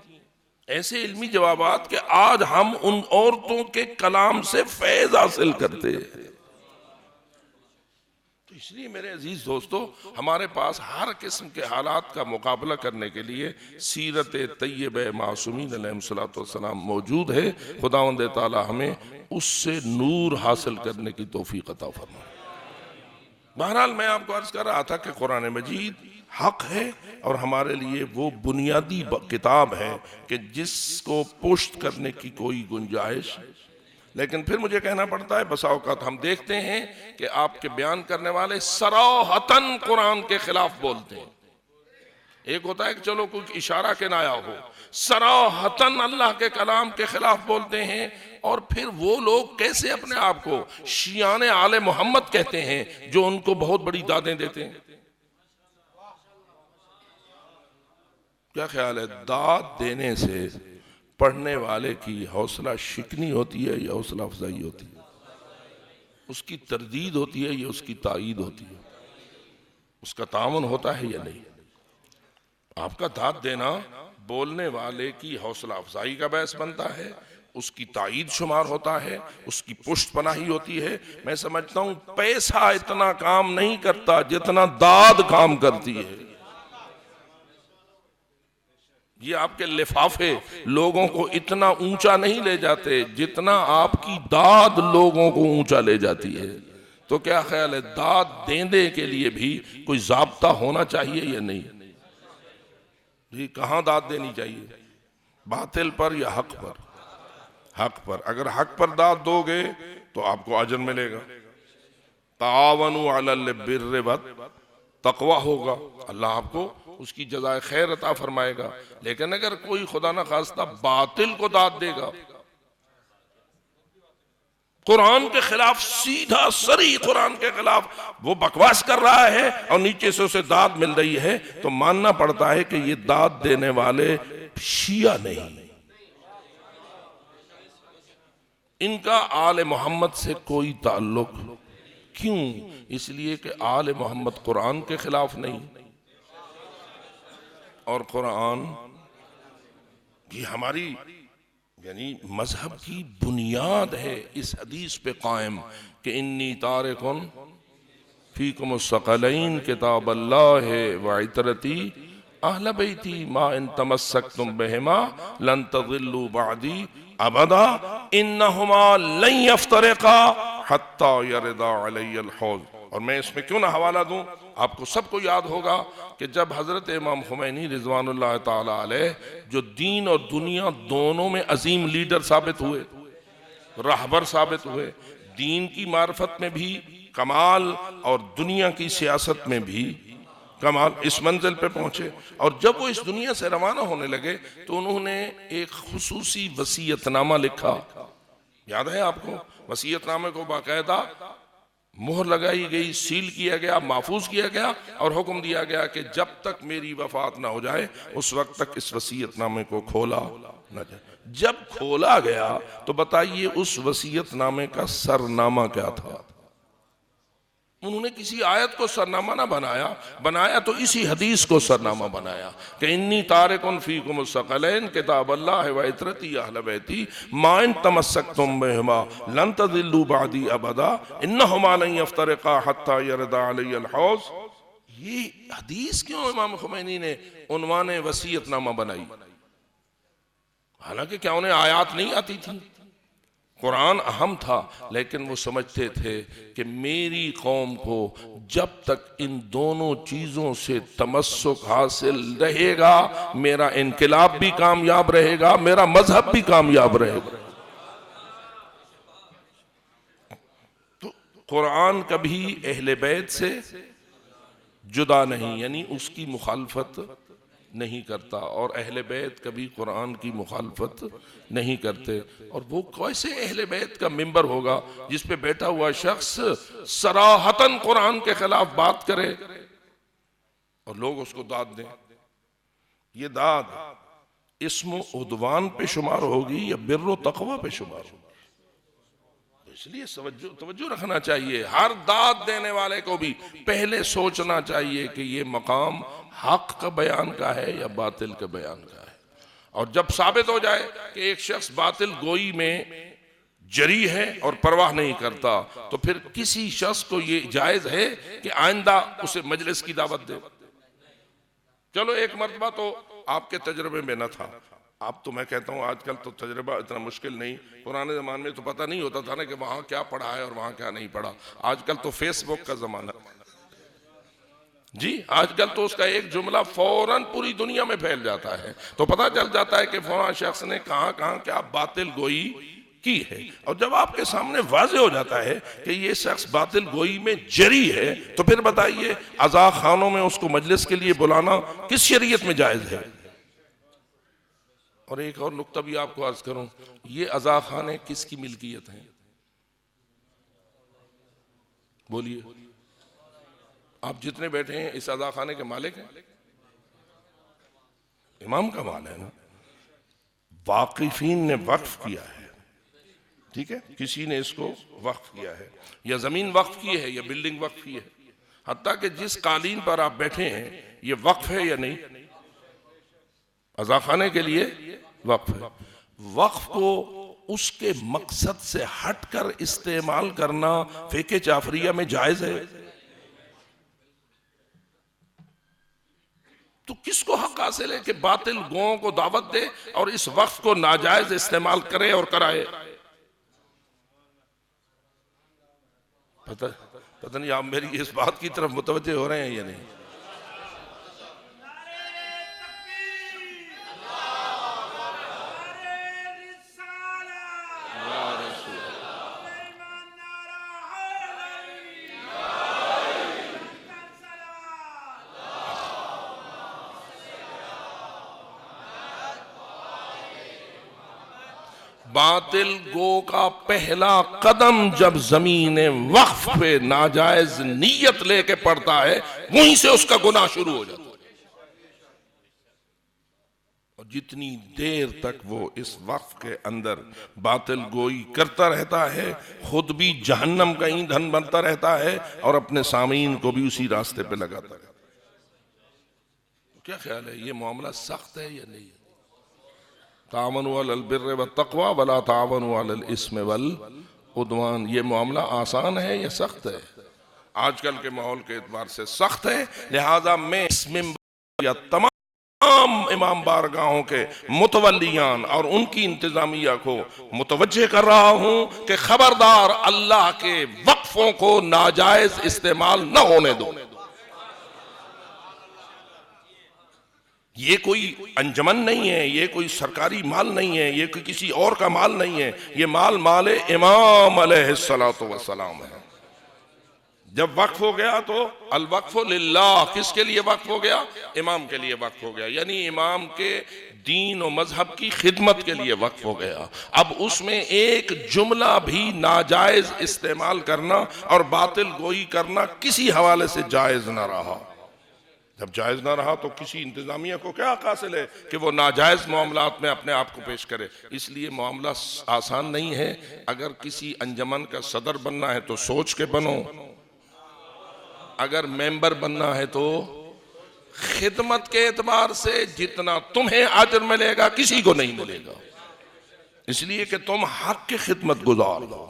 ایسے علمی جوابات کہ آج ہم ان عورتوں کے کلام سے فیض حاصل کرتے ہیں۔ تو اس لیے میرے عزیز دوستو، ہمارے پاس ہر قسم کے حالات کا مقابلہ کرنے کے لیے سیرت طیبہ معصومین علیہ السلام موجود ہے۔ خداوند تعالی ہمیں اس سے نور حاصل کرنے کی توفیق عطا فرمائے۔ بہرحال میں آپ کو عرض کر رہا تھا کہ قرآن مجید حق ہے اور ہمارے لیے وہ بنیادی کتاب ہے کہ جس کو پشت کرنے کی کوئی گنجائش۔ لیکن پھر مجھے کہنا پڑتا ہے، بسا اوقات ہم دیکھتے ہیں کہ آپ کے بیان کرنے والے صراحتاً قرآن کے خلاف بولتے ہیں۔ ایک ہوتا ہے کہ چلو کوئی اشارہ کنایا ہو، صراحتاً اللہ کے کلام کے خلاف بولتے ہیں۔ اور پھر وہ لوگ کیسے اپنے آپ کو شیعان آل محمد کہتے ہیں جو ان کو بہت بڑی دادیں دیتے ہیں۔ کیا خیال ہے، داد دینے سے پڑھنے والے کی حوصلہ شکنی ہوتی ہے یا حوصلہ افزائی ہوتی ہے؟ اس کی تردید ہوتی ہے یا اس کی تائید ہوتی ہے؟ اس کا تعاون ہوتا ہے یا نہیں؟ آپ کا داد دینا بولنے والے کی حوصلہ افزائی کا باعث بنتا ہے، اس کی تائید شمار ہوتا ہے، اس کی پشت پناہی ہوتی ہے۔ میں سمجھتا ہوں پیسہ اتنا کام نہیں کرتا جتنا داد کام کرتی ہے۔ یہ آپ کے لفافے لوگوں کو اتنا اونچا نہیں لے جاتے جتنا آپ کی داد لوگوں کو اونچا لے جاتی ہے۔ تو کیا خیال ہے، داد دینے کے لیے بھی کوئی ضابطہ ہونا چاہیے یا نہیں؟ جی، کہاں داد دینی چاہیے، باطل پر یا حق پر؟ حق پر۔ اگر حق پر داد دو گے تو آپ کو اجر ملے گا، تعاونوا علی البر والتقوی ہوگا، اللہ آپ کو اس کی جزائے خیر عطا فرمائے گا۔ لیکن اگر کوئی خدا نہ خواستہ باطل کو داد دے گا، قرآن کے خلاف، سیدھا سری قرآن کے خلاف وہ بکواس کر رہا ہے اور نیچے سے اسے داد مل رہی ہے، تو ماننا پڑتا ہے کہ یہ داد دینے والے شیعہ نہیں، ان کا آل محمد سے کوئی تعلق۔ کیوں؟ اس لیے کہ آل محمد قرآن کے خلاف نہیں، اور قرآن یہ ہماری یعنی مذہب کی بنیاد ہے، اس حدیث پہ قائم کہ انی تارکن فیکم الثقلین کتاب اللہ وعطرتی اہل بیتی ما ان تمسکتم بہما لن تضلوا بعدی ابدا انہما لن یفترقا حتی یردا علی الحوض۔ اور میں اس میں کیوں نہ حوالہ دوں، آپ کو سب کو یاد ہوگا کہ جب حضرت امام خمینی رضوان اللہ تعالی علیہ جو دین اور دنیا دونوں میں عظیم لیڈر ثابت ہوئے، راہبر ثابت ہوئے، دین کی معرفت میں بھی کمال اور دنیا کی سیاست میں بھی کمال، اس منزل پہ پہنچے۔ اور جب وہ اس دنیا سے روانہ ہونے لگے تو انہوں نے ایک خصوصی وصیت نامہ لکھا، یاد ہے آپ کو؟ وصیت نامے کو باقاعدہ مہر لگائی گئی، سیل کیا گیا، محفوظ کیا گیا، اور حکم دیا گیا کہ جب تک میری وفات نہ ہو جائے اس وقت تک اس وصیت نامے کو کھولا نہ جائے۔ جب کھولا گیا تو بتائیے اس وصیت نامے کا سرنامہ کیا تھا؟ انہوں نے کسی آیت کو سرنامہ نہ بنایا تو اسی حدیث کو سرنامہ بنایا کہ انی تارکن فیکم الثقلین کتاب اللہ و عترتی اہل بیتی ما ان تمسکتم بہما لن تضلوا بعدی ابدا انہما لن یفترقا حتی یردا علی الحوض۔ یہ حدیث کیوں امام خمینی نے عنوان وصیت نامہ بنائی؟ حالانکہ کیا انہیں آیات نہیں آتی تھی؟ قرآن اہم تھا، لیکن وہ سمجھتے تھے کہ میری قوم کو جب تک ان دونوں چیزوں سے تمسک حاصل رہے گا میرا انقلاب بھی کامیاب رہے گا، میرا مذہب بھی کامیاب رہے گا۔ تو قرآن کبھی اہل بیت سے جدا نہیں، یعنی اس کی مخالفت نہیں کرتا، اور اہل بیت کبھی قرآن کی مخالفت نہیں کرتے۔ اور وہ کیسے اہل بیت کا ممبر ہوگا جس پہ بیٹھا ہوا شخص صراحتاً قرآن کے خلاف بات کرے اور لوگ اس کو داد دیں؟ یہ داد اسم و عدوان پہ شمار ہوگی یا بر و تقوی پہ شمار ہوگی؟ اس لیے توجہ رکھنا چاہیے، ہر داد دینے والے کو بھی پہلے سوچنا چاہیے کہ یہ مقام حق کا بیان کا ہے یا باطل کا بیان کا ہے۔ اور جب ثابت ہو جائے کہ ایک شخص باطل گوئی میں جری ہے اور پرواہ نہیں کرتا تو پھر کسی شخص کو یہ جائز ہے کہ آئندہ اسے مجلس کی دعوت دے۔ چلو ایک مرتبہ تو آپ کے تجربے میں نہ تھا، اب تو میں کہتا ہوں آج کل تو تجربہ اتنا مشکل نہیں، پرانے زمانے میں تو پتہ نہیں ہوتا تھا نا کہ وہاں کیا پڑھا ہے اور وہاں کیا نہیں پڑھا۔ آج کل تو فیس بک کا زمانہ، جی آج کل تو اس کا ایک جملہ فوراً پوری دنیا میں پھیل جاتا ہے، تو پتہ چل جاتا ہے کہ فلاں شخص نے کہاں کہاں کیا باطل گوئی کی ہے۔ اور جب آپ کے سامنے واضح ہو جاتا ہے کہ یہ شخص باطل گوئی میں جری ہے تو پھر بتائیے عزا خانوں میں اس کو مجلس کے لیے بلانا کس شریعت میں جائز ہے؟ اور ایک اور نقطہ بھی آپ کو عرض کروں، یہ عزا خانے کس کی ملکیت ہیں؟ بولیے، آپ جتنے بیٹھے ہیں اس عزا خانے کے مالک ہیں؟ امام کا مال ہے نا، واقفین نے وقف کیا ہے، ٹھیک ہے، کسی نے اس کو وقف کیا ہے، یا زمین وقف کی ہے یا بلڈنگ وقف کی ہے، حتیٰ کہ جس قالین پر آپ بیٹھے ہیں یہ وقف ہے یا نہیں؟ عزا خانے کے لیے وقف ہے۔ وقف کو اس کے مقصد سے ہٹ کر استعمال کرنا فقہ جعفریہ میں جائز ہے؟ تو کس کو حق حاصل ہے کہ باطل گوؤں کو دعوت دے اور اس وقف کو ناجائز استعمال کرے اور کرائے؟ پتہ نہیں آپ میری اس بات کی طرف متوجہ ہو رہے ہیں یا نہیں؟ باطل گو کا پہلا قدم جب زمین وقف پہ ناجائز نیت لے کے پڑتا ہے وہیں سے اس کا گناہ شروع ہو جاتا ہے، اور جتنی دیر تک وہ اس وقف کے اندر باطل گوئی کرتا رہتا ہے خود بھی جہنم کا ایندھن بنتا رہتا ہے اور اپنے سامعین کو بھی اسی راستے پہ لگاتا رہتا ہے۔ کیا خیال ہے یہ معاملہ سخت ہے یا نہیں؟ تعاونوا علی البر والتقوی ولا تعاونوا علی الاسم والعدوان، یہ معاملہ آسان ہے یا سخت ہے؟ آج کل کے ماحول کے اعتبار سے سخت ہے، لہذا میں اس منبر یا تمام امام بارگاہوں کے متولیان اور ان کی انتظامیہ کو متوجہ کر رہا ہوں کہ خبردار اللہ کے وقفوں کو ناجائز استعمال نہ ہونے دو۔ یہ کوئی انجمن نہیں ہے، یہ کوئی سرکاری مال نہیں ہے، یہ کوئی کسی اور کا مال نہیں ہے، یہ مال امام علیہ السلام ہے۔ جب وقف ہو گیا تو الوقف للہ، کس کے لیے وقف ہو گیا؟ امام کے لیے وقف ہو گیا، یعنی امام کے دین و مذہب کی خدمت کے لیے وقف ہو گیا۔ اب اس میں ایک جملہ بھی ناجائز استعمال کرنا اور باطل گوئی کرنا کسی حوالے سے جائز نہ رہا۔ جب جائز نہ رہا تو کسی انتظامیہ کو کیا حاصل ہے کہ وہ ناجائز معاملات میں اپنے آپ کو پیش کرے؟ اس لیے معاملہ آسان نہیں ہے۔ اگر کسی انجمن کا صدر بننا ہے تو سوچ کے بنو، اگر ممبر بننا ہے تو خدمت کے اعتبار سے جتنا تمہیں اجر ملے گا کسی کو نہیں ملے گا، اس لیے کہ تم حق کی خدمت گزار ہو۔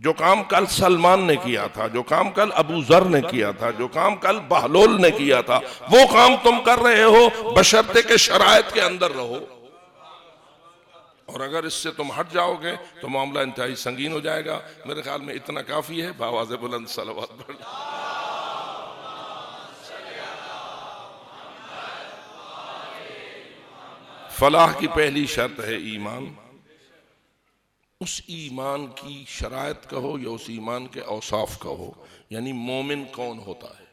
جو کام کل سلمان نے کیا تھا، جو کام کل ابو ذر نے کیا تھا، جو کام کل بہلول نے کیا تھا، وہ کام تم کر رہے ہو بشرطے کہ شرائط کے اندر رہو۔ اور اگر اس سے تم ہٹ جاؤ گے تو معاملہ انتہائی سنگین ہو جائے گا۔ میرے خیال میں اتنا کافی ہے، بآواز بلند صلوات پڑھ۔ فلاح کی پہلی شرط ہے ایمان۔ اس ایمان کی شرائط کہو یا اس ایمان کے اوصاف کہو، یعنی مومن کون ہوتا ہے؟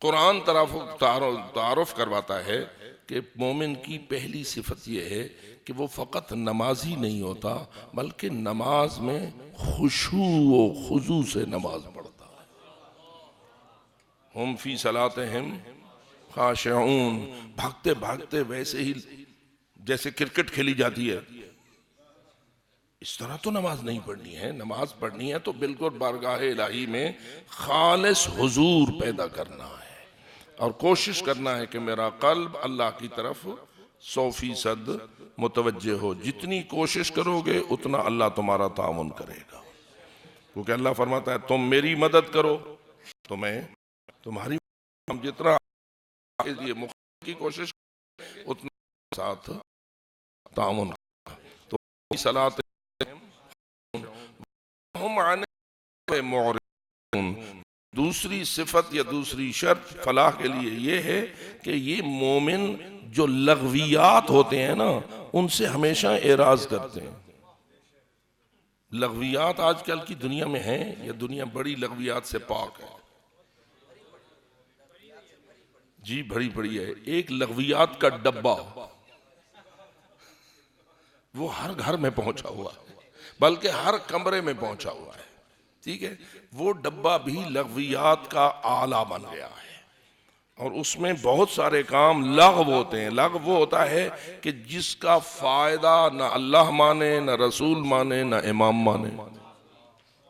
قرآن تعارف کرواتا ہے کہ مومن کی پہلی صفت یہ ہے کہ وہ فقط نمازی نہیں ہوتا بلکہ نماز میں خشوع و خضوع سے نماز پڑھتا ہے۔ ہم فی صلاتہم خاشعون، بھاگتے بھاگتے ویسے ہی جیسے کرکٹ کھیلی جاتی ہے اس طرح تو نماز نہیں پڑھنی ہے۔ نماز پڑھنی ہے تو بالکل بارگاہ الہی میں خالص حضور پیدا کرنا ہے اور کوشش کرنا ہے کہ میرا قلب اللہ کی طرف 100% متوجہ ہو۔ جتنی کوشش کرو گے اتنا اللہ تمہارا تعاون کرے گا، کیونکہ اللہ فرماتا ہے تم میری مدد کرو تو میں تمہاری، ہم جتنا کی کوشش اتنا ساتھ تعاون کرے گا۔ تو صلاۃ ہم عن معرضون، دوسری صفت یا دوسری شرط فلاح کے لیے یہ ہے کہ یہ مومن جو لغویات ہوتے ہیں نا ان سے ہمیشہ اعراض کرتے ہیں۔ لغویات آج کل کی دنیا میں ہیں، یہ دنیا بڑی لغویات سے پاک ہے، جی بڑی بڑی ہے۔ ایک لغویات کا ڈبہ وہ ہر گھر میں پہنچا ہوا ہے، بلکہ ہر کمرے میں پہنچا ہوا ہے، ٹھیک ہے؟ وہ ڈبہ بھی لغویات کا آلہ بن گیا ہے اور اس میں بہت سارے کام لغو ہوتے ہیں۔ لغو وہ ہوتا ہے کہ جس کا فائدہ نہ اللہ مانے، نہ رسول مانے، نہ امام مانے۔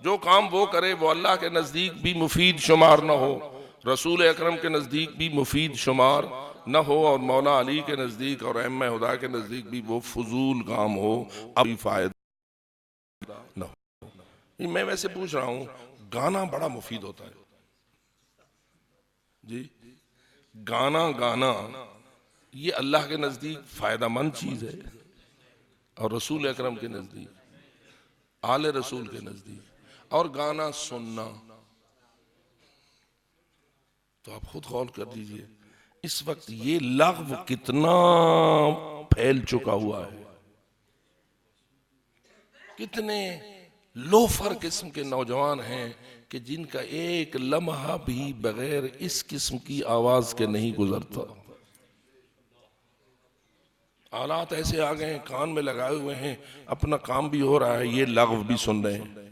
جو کام وہ کرے وہ اللہ کے نزدیک بھی مفید شمار نہ ہو، رسول اکرم کے نزدیک بھی مفید شمار نہ ہو، اور مولا علی کے نزدیک اور ائمہ ہدیٰ کے نزدیک بھی وہ فضول کام ہو، ابھی فائدہ نہ ہو۔ میں ویسے پوچھ رہا ہوں، گانا بڑا مفید ہوتا ہے جی، گانا یہ اللہ کے نزدیک فائدہ مند چیز ہے، اور رسول اکرم کے نزدیک، آل رسول کے نزدیک، اور گانا سننا تو آپ خود غور کر دیجئے اس وقت یہ لغو کتنا پھیل چکا ہوا ہے۔ کتنے لوفر قسم کے نوجوان ہیں کہ جن کا ایک لمحہ بھی بغیر اس قسم کی آواز کے نہیں گزرتا۔ آلات ایسے آ گئے ہیں، کان میں لگائے ہوئے ہیں، اپنا کام بھی ہو رہا ہے، یہ لغو بھی سن رہے ہیں۔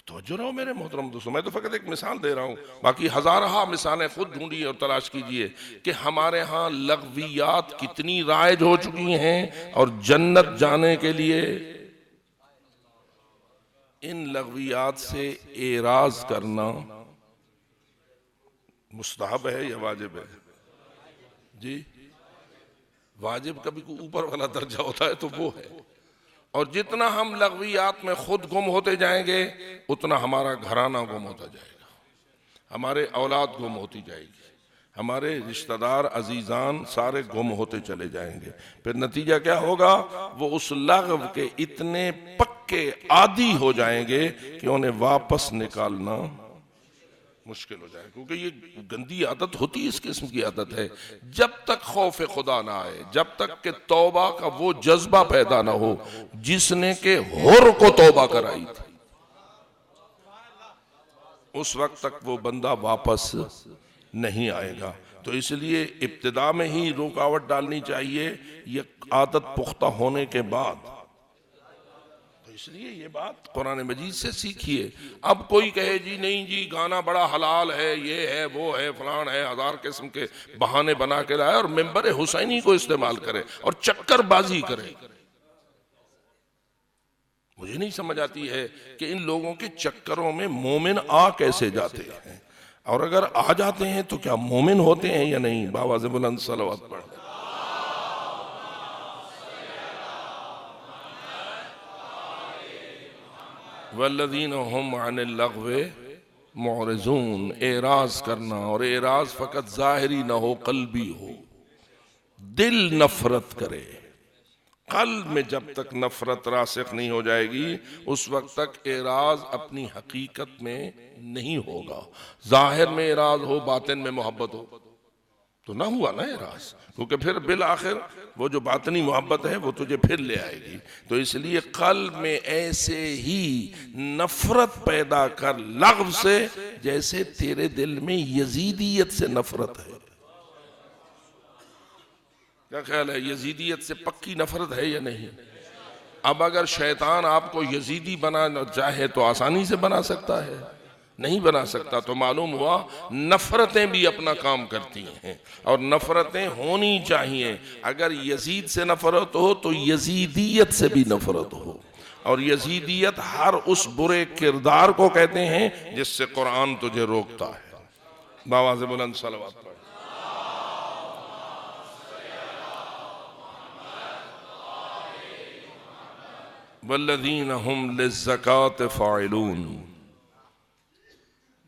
توجہ رہو میرے محترم دوستو، میں تو فقط ایک مثال دے رہا ہوں، باقی ہزارہ مثالیں خود ڈھونڈیے اور تلاش کیجئے کہ ہمارے ہاں لغویات کتنی رائج ہو چکی ہیں، اور جنت جانے کے لیے ان لغویات سے اعراض کرنا مستحب ہے یا واجب ہے؟ جی واجب کبھی کوئی اوپر والا درجہ ہوتا ہے تو وہ ہے، اور جتنا ہم لغویات میں خود گم ہوتے جائیں گے اتنا ہمارا گھرانہ گم ہوتا جائے گا، ہمارے اولاد گم ہوتی جائے گی، ہمارے رشتہ دار عزیزان سارے گم ہوتے چلے جائیں گے۔ پھر نتیجہ کیا ہوگا؟ وہ اس لغو کے اتنے پکے عادی ہو جائیں گے کہ انہیں واپس نکالنا مشکل ہو جائے، کیونکہ یہ گندی عادت ہوتی ہے، اس قسم کی عادت ہے۔ جب تک خوف خدا نہ آئے، جب تک کہ توبہ کا وہ جذبہ پیدا نہ ہو جس نے کہ حر کو توبہ کرائی تھی، اس وقت تک وہ بندہ واپس نہیں آئے گا۔ تو اس لیے ابتدا میں ہی رکاوٹ ڈالنی چاہیے، یہ عادت پختہ ہونے کے بعد۔ تو اس لیے یہ بات قرآن مجید سے سیکھیے۔ اب کوئی کہے جی نہیں جی گانا بڑا حلال ہے، یہ ہے وہ ہے فلان ہے، ہزار قسم کے بہانے بنا کے لائے اور ممبر حسینی کو استعمال کرے اور چکر بازی کرے۔ مجھے نہیں سمجھ آتی ہے کہ ان لوگوں کے چکروں میں مومن آ کیسے جاتے ہیں، اور اگر آ جاتے ہیں تو کیا مومن ہوتے ہیں یا نہیں؟ باواز بلند صلوات پڑھ۔ والذین هم عن اللغو معرضون، اعراض کرنا، اور اعراض فقط ظاہری نہ ہو قلبی ہو، دل نفرت کرے۔ قلب میں جب تک نفرت راسخ نہیں ہو جائے گی اس وقت تک اعراض اپنی حقیقت میں نہیں ہوگا۔ ظاہر میں اعراض ہو، باطن میں محبت ہو تو نہ ہوا نا اعراض، کیونکہ پھر بالآخر وہ جو باطنی محبت ہے وہ تجھے پھر لے آئے گی۔ تو اس لیے قلب میں ایسے ہی نفرت پیدا کر لغو سے جیسے تیرے دل میں یزیدیت سے نفرت ہے۔ کیا خیال ہے، یزیدیت سے پکی نفرت ہے یا نہیں؟ اب اگر شیطان آپ کو یزیدی بنانا چاہے تو آسانی سے بنا سکتا ہے؟ نہیں بنا سکتا۔ تو معلوم ہوا نفرتیں بھی اپنا کام کرتی ہیں، اور نفرتیں ہونی چاہیے۔ اگر یزید سے نفرت ہو تو یزیدیت سے بھی نفرت ہو، اور یزیدیت ہر اس برے کردار کو کہتے ہیں جس سے قرآن تجھے روکتا ہے۔ باواز بلند صلوات پڑھ۔ والذین هم للزکاة فاعلون،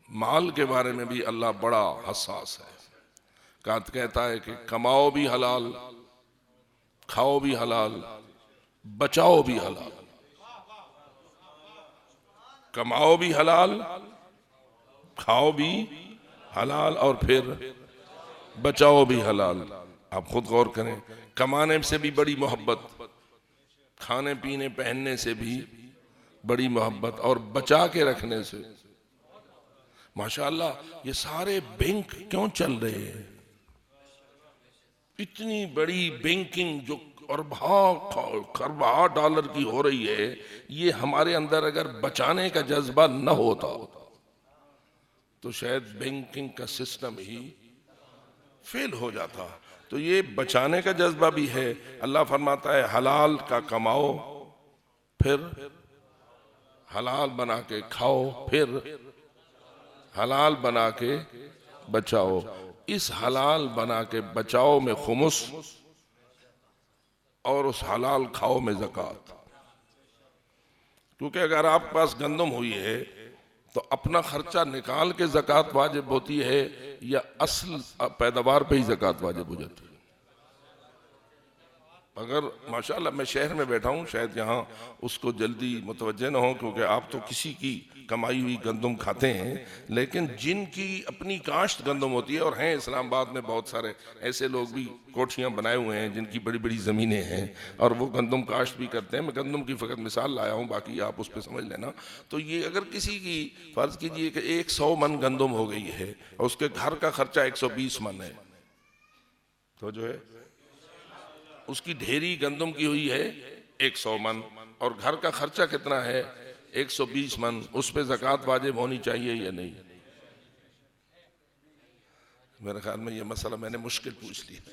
مال کے بارے میں بھی اللہ بڑا حساس ہے۔ کہتا ہے کہ کماؤ بھی حلال، کھاؤ بھی حلال، بچاؤ بھی حلال۔ کماؤ بھی حلال، کھاؤ بھی حلال، اور پھر بچاؤ بھی حلال۔ آپ خود غور کریں، کمانے سے بھی بڑی محبت، کھانے پینے پہننے سے بھی بڑی محبت، اور بچا کے رکھنے سے۔ ماشاءاللہ یہ سارے بینک کیوں چل رہے ہیں؟ اتنی بڑی بینکنگ جو ارباں ڈالر کی ہو رہی ہے، یہ ہمارے اندر اگر بچانے کا جذبہ نہ ہوتا تو شاید بینکنگ کا سسٹم ہی فیل ہو جاتا۔ تو یہ بچانے کا جذبہ بھی ہے۔ اللہ فرماتا ہے حلال کا کماؤ، پھر حلال بنا کے کھاؤ، پھر حلال بنا کے بچاؤ۔ اس حلال بنا کے بچاؤ میں خمس، اور اس حلال کھاؤ میں زکوٰۃ۔ کیونکہ اگر آپ کے پاس گندم ہوئی ہے تو اپنا خرچہ نکال کے زکوٰۃ واجب ہوتی ہے، یا اصل پیداوار پہ ہی زکوٰۃ واجب ہو جاتی ہے؟ اگر ماشاءاللہ میں شہر میں بیٹھا ہوں، شاید یہاں اس کو جلدی متوجہ نہ ہو کیونکہ آپ تو کسی کی کمائی ہوئی گندم کھاتے ہیں، لیکن جن کی اپنی کاشت گندم ہوتی ہے، اور ہیں اسلام آباد میں بہت سارے ایسے لوگ بھی کوٹھیاں بنائے ہوئے ہیں جن کی بڑی بڑی زمینیں ہیں اور وہ گندم کاشت بھی کرتے ہیں۔ میں گندم کی فقط مثال لایا ہوں، باقی آپ اس پہ سمجھ لینا۔ تو یہ اگر کسی کی فرض کیجئے کہ 100 من گندم ہو گئی ہے اور اس کے گھر کا خرچہ 120 من ہے، تو جو ہے اس کی ڈھیری گندم کی ہوئی ہے 100 من، اور گھر کا خرچہ کتنا ہے 120 من، اس پہ زکوٰۃ واجب ہونی چاہیے یا نہیں؟ میرے خیال میں یہ مسئلہ میں نے مشکل پوچھ لیا،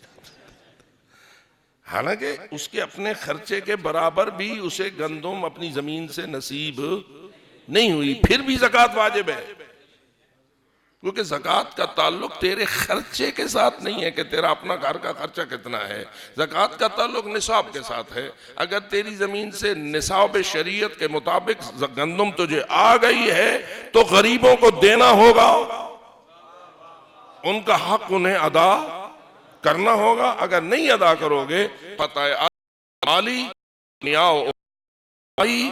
حالانکہ اس کے اپنے خرچے کے برابر بھی اسے گندم اپنی زمین سے نصیب نہیں ہوئی، پھر بھی زکوٰۃ واجب ہے، کیونکہ زکوٰۃ کا تعلق تیرے خرچے کے ساتھ نہیں ہے کہ تیرا اپنا گھر کا خرچہ کتنا ہے، زکوٰۃ کا تعلق نصاب کے ساتھ ہے۔ اگر تیری زمین سے نصاب شریعت کے مطابق گندم تجھے آ گئی ہے تو غریبوں کو دینا ہوگا، ان کا حق انہیں ادا کرنا ہوگا۔ اگر نہیں ادا کرو گے، پتہ ہے عالی نیاؤ آئی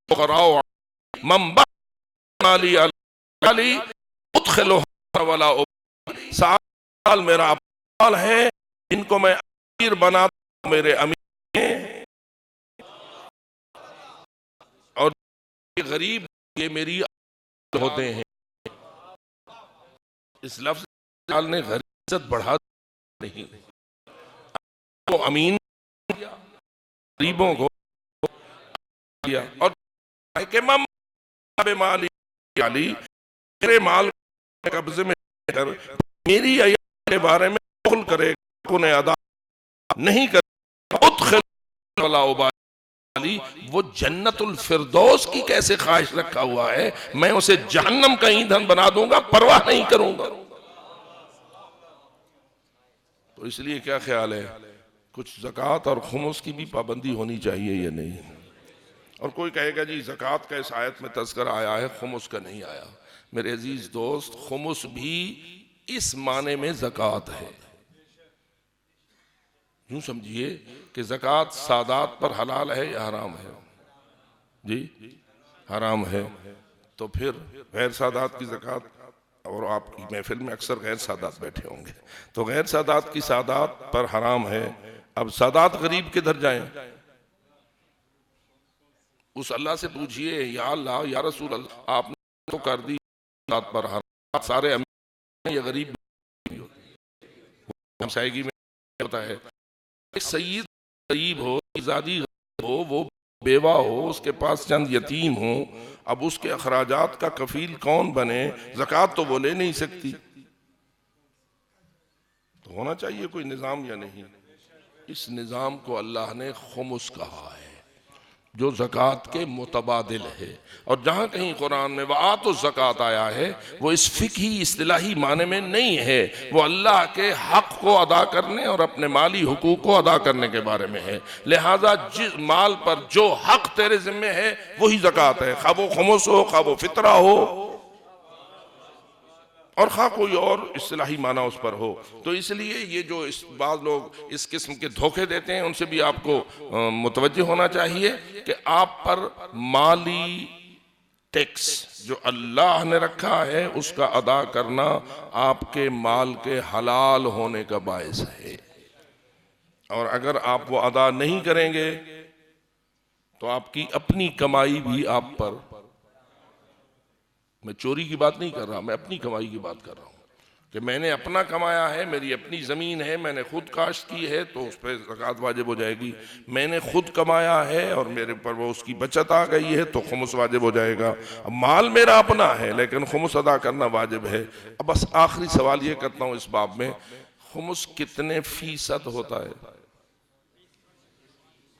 خراؤ منبع عالی علی ادخلها ولا ابالی، سال میرا اپال ہے، ان کو میں امیر بنا دوں، میرے امیر ہیں، اور غریب یہ میری ہوتے ہیں۔ اس لفظ نے غریب عزت بڑھا نہیں، وہ امین غریبوں کو دیا، اور کہ مالی علی، میرے مال قبضے میں کر میری عیال کے بارے میں بخل کرے، انہیں ادا نہیں کرے، ادخل ولا ابالی، وہ جنت الفردوس کی کیسے خواہش رکھا ہوا ہے، میں اسے جہنم کا ایندھن بنا دوں گا، پرواہ نہیں کروں گا۔ تو اس لیے کیا خیال ہے، کچھ زکوٰۃ اور خمس کی بھی پابندی ہونی چاہیے یا نہیں؟ اور کوئی کہے گا جی زکوٰۃ کا اس آیت میں تذکرہ آیا ہے، خمس کا نہیں آیا۔ میرے عزیز دوست، خمس بھی اس معنی میں زکوٰۃ ہے۔ یوں سمجھیے کہ زکوٰۃ سادات پر حلال ہے یا حرام ہے؟ جی حرام ہے، تو پھر غیر سادات کی زکوٰۃ، اور آپ کی محفل میں اکثر غیر سادات بیٹھے ہوں گے، تو غیر سادات کی سادات پر حرام ہے۔ اب سادات غریب کدھر جائیں؟ اس اللہ سے پوچھئے، یا اللہ یا رسول اللہ، آپ نے تو کر دی سادات پر حرام، سارے امیر ہیں یا غریب ہمسائیگی میں ہوتا ہے، ایک سید غریب ہو، زادی غریب ہو، وہ بیوہ ہو، اس کے پاس چند یتیم ہو، اب اس کے اخراجات کا کفیل کون بنے؟ زکوٰۃ تو وہ لے نہیں سکتی، تو ہونا چاہیے کوئی نظام یا نہیں؟ اس نظام کو اللہ نے خمس کہا ہے، جو زکوٰۃ کے متبادل ہے۔ اور جہاں کہیں قرآن میں وَآتُوا الزَّکَاۃَ آیا ہے، وہ اس فقہی اصطلاحی معنی میں نہیں ہے، وہ اللہ کے حق کو ادا کرنے اور اپنے مالی حقوق کو ادا کرنے کے بارے میں ہے۔ لہٰذا جس مال پر جو حق تیرے ذمہ ہے وہی زکوٰۃ ہے، خواہ وہ خمس ہو، خواہ وہ فطرہ ہو، اور خواہ کوئی اور اصطلاحی معنی اس پر ہو۔ تو اس لیے یہ جو بعض لوگ اس قسم کے دھوکے دیتے ہیں، ان سے بھی آپ کو متوجہ ہونا چاہیے کہ آپ پر مالی ٹیکس جو اللہ نے رکھا ہے اس کا ادا کرنا آپ کے مال کے حلال ہونے کا باعث ہے، اور اگر آپ وہ ادا نہیں کریں گے تو آپ کی اپنی کمائی بھی آپ پر، میں چوری کی بات نہیں کر رہا، میں اپنی کمائی کی بات کر رہا ہوں کہ میں نے اپنا کمایا ہے، میری اپنی زمین ہے، میں نے خود کاشت کی ہے تو اس پہ زکوٰۃ واجب ہو جائے گی۔ میں نے خود کمایا ہے اور میرے پر وہ اس کی بچت آ گئی ہے تو خمس واجب ہو جائے گا۔ اب مال میرا اپنا ہے لیکن خمس ادا کرنا واجب ہے۔ اب بس آخری سوال یہ کرتا ہوں اس باب میں، خمس کتنے فیصد ہوتا ہے؟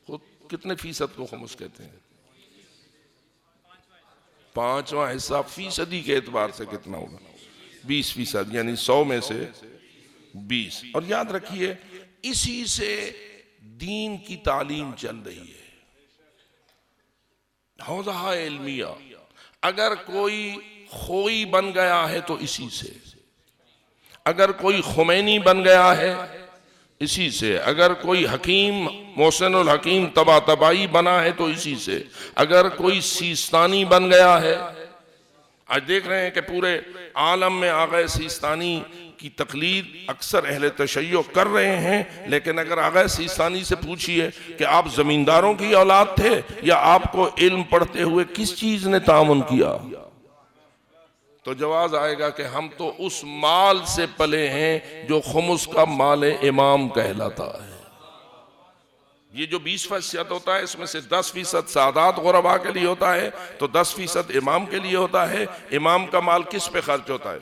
خود کتنے فیصد کو خمس کہتے ہیں؟ 5واں حصہ فیصدی کے اعتبار سے کتنا ہوگا؟ 20%، یعنی 100 میں سے 20۔ اور یاد رکھیے اسی سے دین کی تعلیم چل رہی ہے، حوزہ علمیہ۔ اگر کوئی خوئی بن گیا ہے تو اسی سے، اگر کوئی خمینی بن گیا ہے اسی سے، اگر کوئی حکیم محسن الحکیم طباطبائی بنا ہے تو اسی سے، اگر کوئی سیستانی بن گیا ہے، آج دیکھ رہے ہیں کہ پورے عالم میں آغا سیستانی کی تقلید اکثر اہل تشیع کر رہے ہیں، لیکن اگر آغا سیستانی سے پوچھئے کہ آپ زمینداروں کی اولاد تھے یا آپ کو علم پڑھتے ہوئے کس چیز نے تعاون کیا، تو جواز آئے گا کہ ہم تو اس مال سے پلے ہیں جو خمس کا مال امام کہلاتا ہے۔ یہ جو 20% ہوتا ہے اس میں سے 10% سادات غرباء کے لیے ہوتا ہے تو 10% امام کے لیے ہوتا ہے۔ امام کا مال کس پہ خرچ ہوتا ہے؟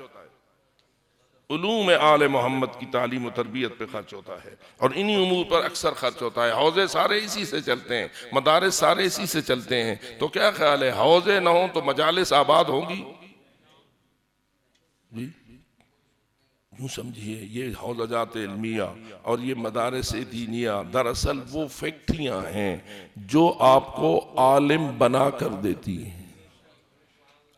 علوم آل محمد کی تعلیم و تربیت پہ خرچ ہوتا ہے، اور انہی امور پر اکثر خرچ ہوتا ہے۔ حوضے سارے اسی سے چلتے ہیں، مدارس سارے اسی سے چلتے ہیں، تو کیا خیال ہے حوضے نہ ہوں تو مجالس آباد ہوں گی؟ جی یوں سمجھیے یہ حوزجات علمیہ اور یہ مدارس دینیہ دراصل وہ فیکٹریاں ہیں جو آپ کو عالم بنا کر دیتی ہیں،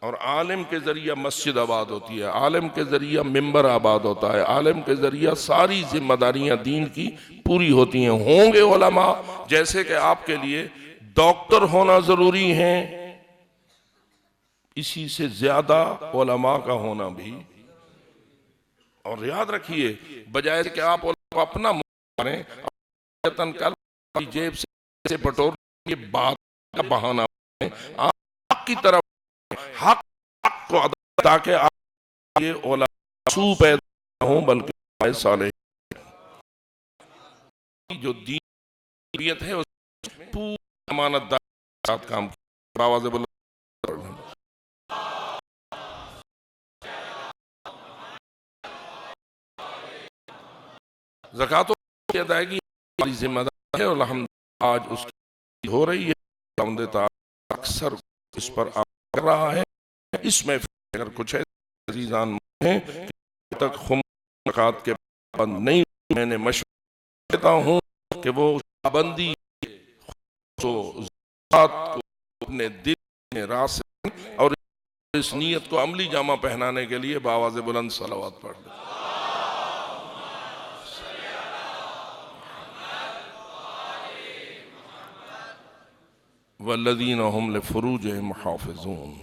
اور عالم کے ذریعہ مسجد آباد ہوتی ہے، عالم کے ذریعہ ممبر آباد ہوتا ہے، عالم کے ذریعہ ساری ذمہ داریاں دین کی پوری ہوتی ہیں۔ ہوں گے علماء، جیسے کہ آپ کے لیے ڈاکٹر ہونا ضروری ہیں، اسی سے زیادہ علماء کا ہونا بھی اور یاد رکھیے بجائے کہ آپ علماء کو اپنا ماریں اور جیب سے بٹور یہ بات کا بہانہ ہے، آپ کی طرف حق کو ادا تاکہ آپ یہ علماء سو پیدا ہوں بلکہ صالح جو دینیت ہے اس پوری امانت داری کے ساتھ کام کیا۔ آواز بلند زکوٰۃ کی ادائیگی ہماری ذمہ داری ہے اور الحمدللہ آج اس کی ہو رہی ہے۔ خداوند تعالیٰ اکثر اس پر آمد کر رہا ہے۔ اس میں اگر کچھ ایسے عزیزان ہیں کہ اب تک زکوٰۃ کے پابند نہیں، میں نے مشورہ دیتا ہوں کہ وہ پابندی کو زکوٰۃ کو اپنے دل میں راسخ اور اس نیت کو عملی جامہ پہنانے کے لیے بآواز بلند صلوات پڑھ لیں۔ والذین هم لفروجہم حافظون،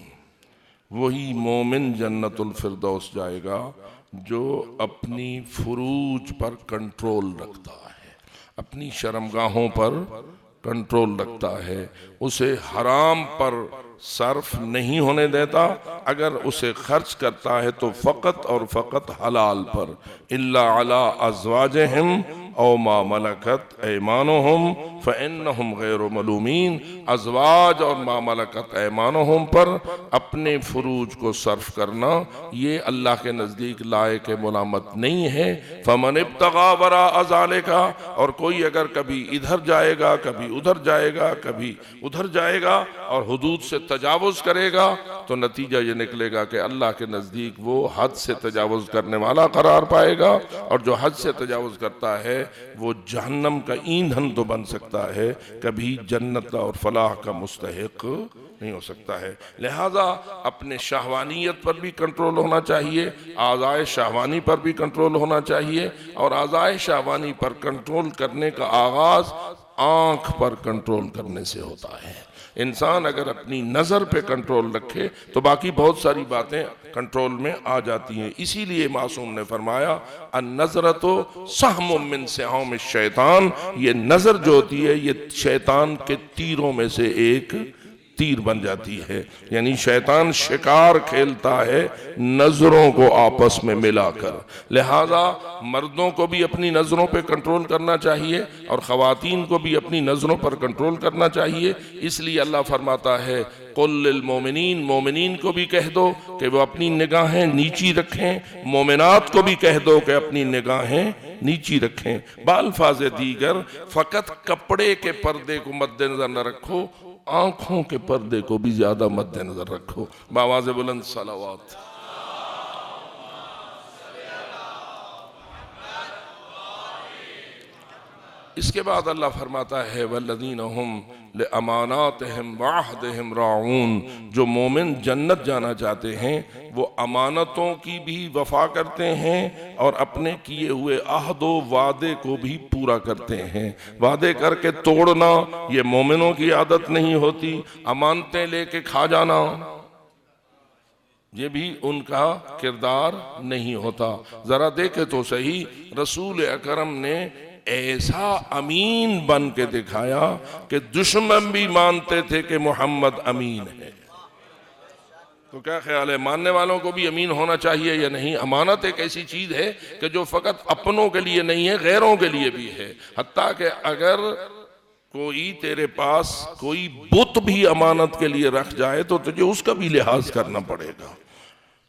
وہی مومن جنت الفردوس جائے گا جو اپنی فروج پر کنٹرول رکھتا ہے، اپنی شرمگاہوں پر کنٹرول رکھتا ہے، اسے حرام پر صرف نہیں ہونے دیتا، اگر اسے خرچ کرتا ہے تو فقط اور فقط حلال پر، الا علی ازواجہم او ما ملکت ایمانہم فإنہم غیر ملومین، ازواج اور ما ملکت ایمانہم پر اپنے فروج کو صرف کرنا یہ اللہ کے نزدیک لائق ملامت نہیں ہے۔ فمن ابتغى وراء ذلك، اور کوئی اگر کبھی ادھر جائے گا کبھی ادھر جائے گا کبھی ادھر جائے گا اور حدود سے تجاوز کرے گا تو نتیجہ یہ نکلے گا کہ اللہ کے نزدیک وہ حد سے تجاوز کرنے والا قرار پائے گا، اور جو حد سے تجاوز کرتا ہے وہ جہنم کا ایندھن تو بن سکتا ہے، کبھی جنت اور فلاح کا مستحق نہیں ہو سکتا ہے۔ لہذا اپنے شہوانیت پر بھی کنٹرول ہونا چاہیے، اعضائے شہوانی پر بھی کنٹرول ہونا چاہیے، اور اعضائے شہوانی پر کنٹرول کرنے کا آغاز آنکھ پر کنٹرول کرنے سے ہوتا ہے۔ انسان اگر اپنی نظر پہ کنٹرول رکھے تو باقی بہت ساری باتیں کنٹرول میں آ جاتی ہیں۔ اسی لیے معصوم نے فرمایا النظرۃ سہم من سہام الشیطان، یہ نظر جو ہوتی ہے یہ شیطان کے تیروں میں سے ایک تیر بن جاتی ہے، یعنی شیطان شکار کھیلتا ہے نظروں کو آپس میں ملا کر۔ لہذا مردوں کو بھی اپنی نظروں پہ کنٹرول کرنا چاہیے اور خواتین کو بھی اپنی نظروں پر کنٹرول کرنا چاہیے۔ اس لیے اللہ فرماتا ہے قل للمومنین، مومنین کو بھی کہہ دو کہ وہ اپنی نگاہیں نیچی رکھیں، مومنات کو بھی کہہ دو کہ اپنی نگاہیں نیچی رکھیں۔ بالفاظ دیگر فقط کپڑے کے پردے کو مد نظر نہ رکھو، آنکھوں کے پردے کو بھی زیادہ مد نظر رکھو۔ بآواز بلند صلوات۔ اس کے بعد اللہ فرماتا ہے والذین ہم لاماناتہم وعہدہم راعون، جو مومن جنت جانا چاہتے ہیں وہ امانتوں کی بھی وفا کرتے ہیں اور اپنے کیے ہوئے عہد و وعدے کو بھی پورا کرتے ہیں۔ وعدے کر کے توڑنا یہ مومنوں کی عادت نہیں ہوتی، امانتیں لے کے کھا جانا یہ بھی ان کا کردار نہیں ہوتا۔ ذرا دیکھے تو صحیح، رسول اکرم نے ایسا امین بن کے دکھایا کہ دشمن بھی مانتے تھے کہ محمد امین ہے۔ تو کیا خیال ہے، ماننے والوں کو بھی امین ہونا چاہیے یا نہیں؟ امانت ایک ایسی چیز ہے کہ جو فقط اپنوں کے لیے نہیں ہے، غیروں کے لیے بھی ہے۔ حتیٰ کہ اگر کوئی تیرے پاس کوئی بت بھی امانت کے لیے رکھ جائے تو تجھے اس کا بھی لحاظ کرنا پڑے گا۔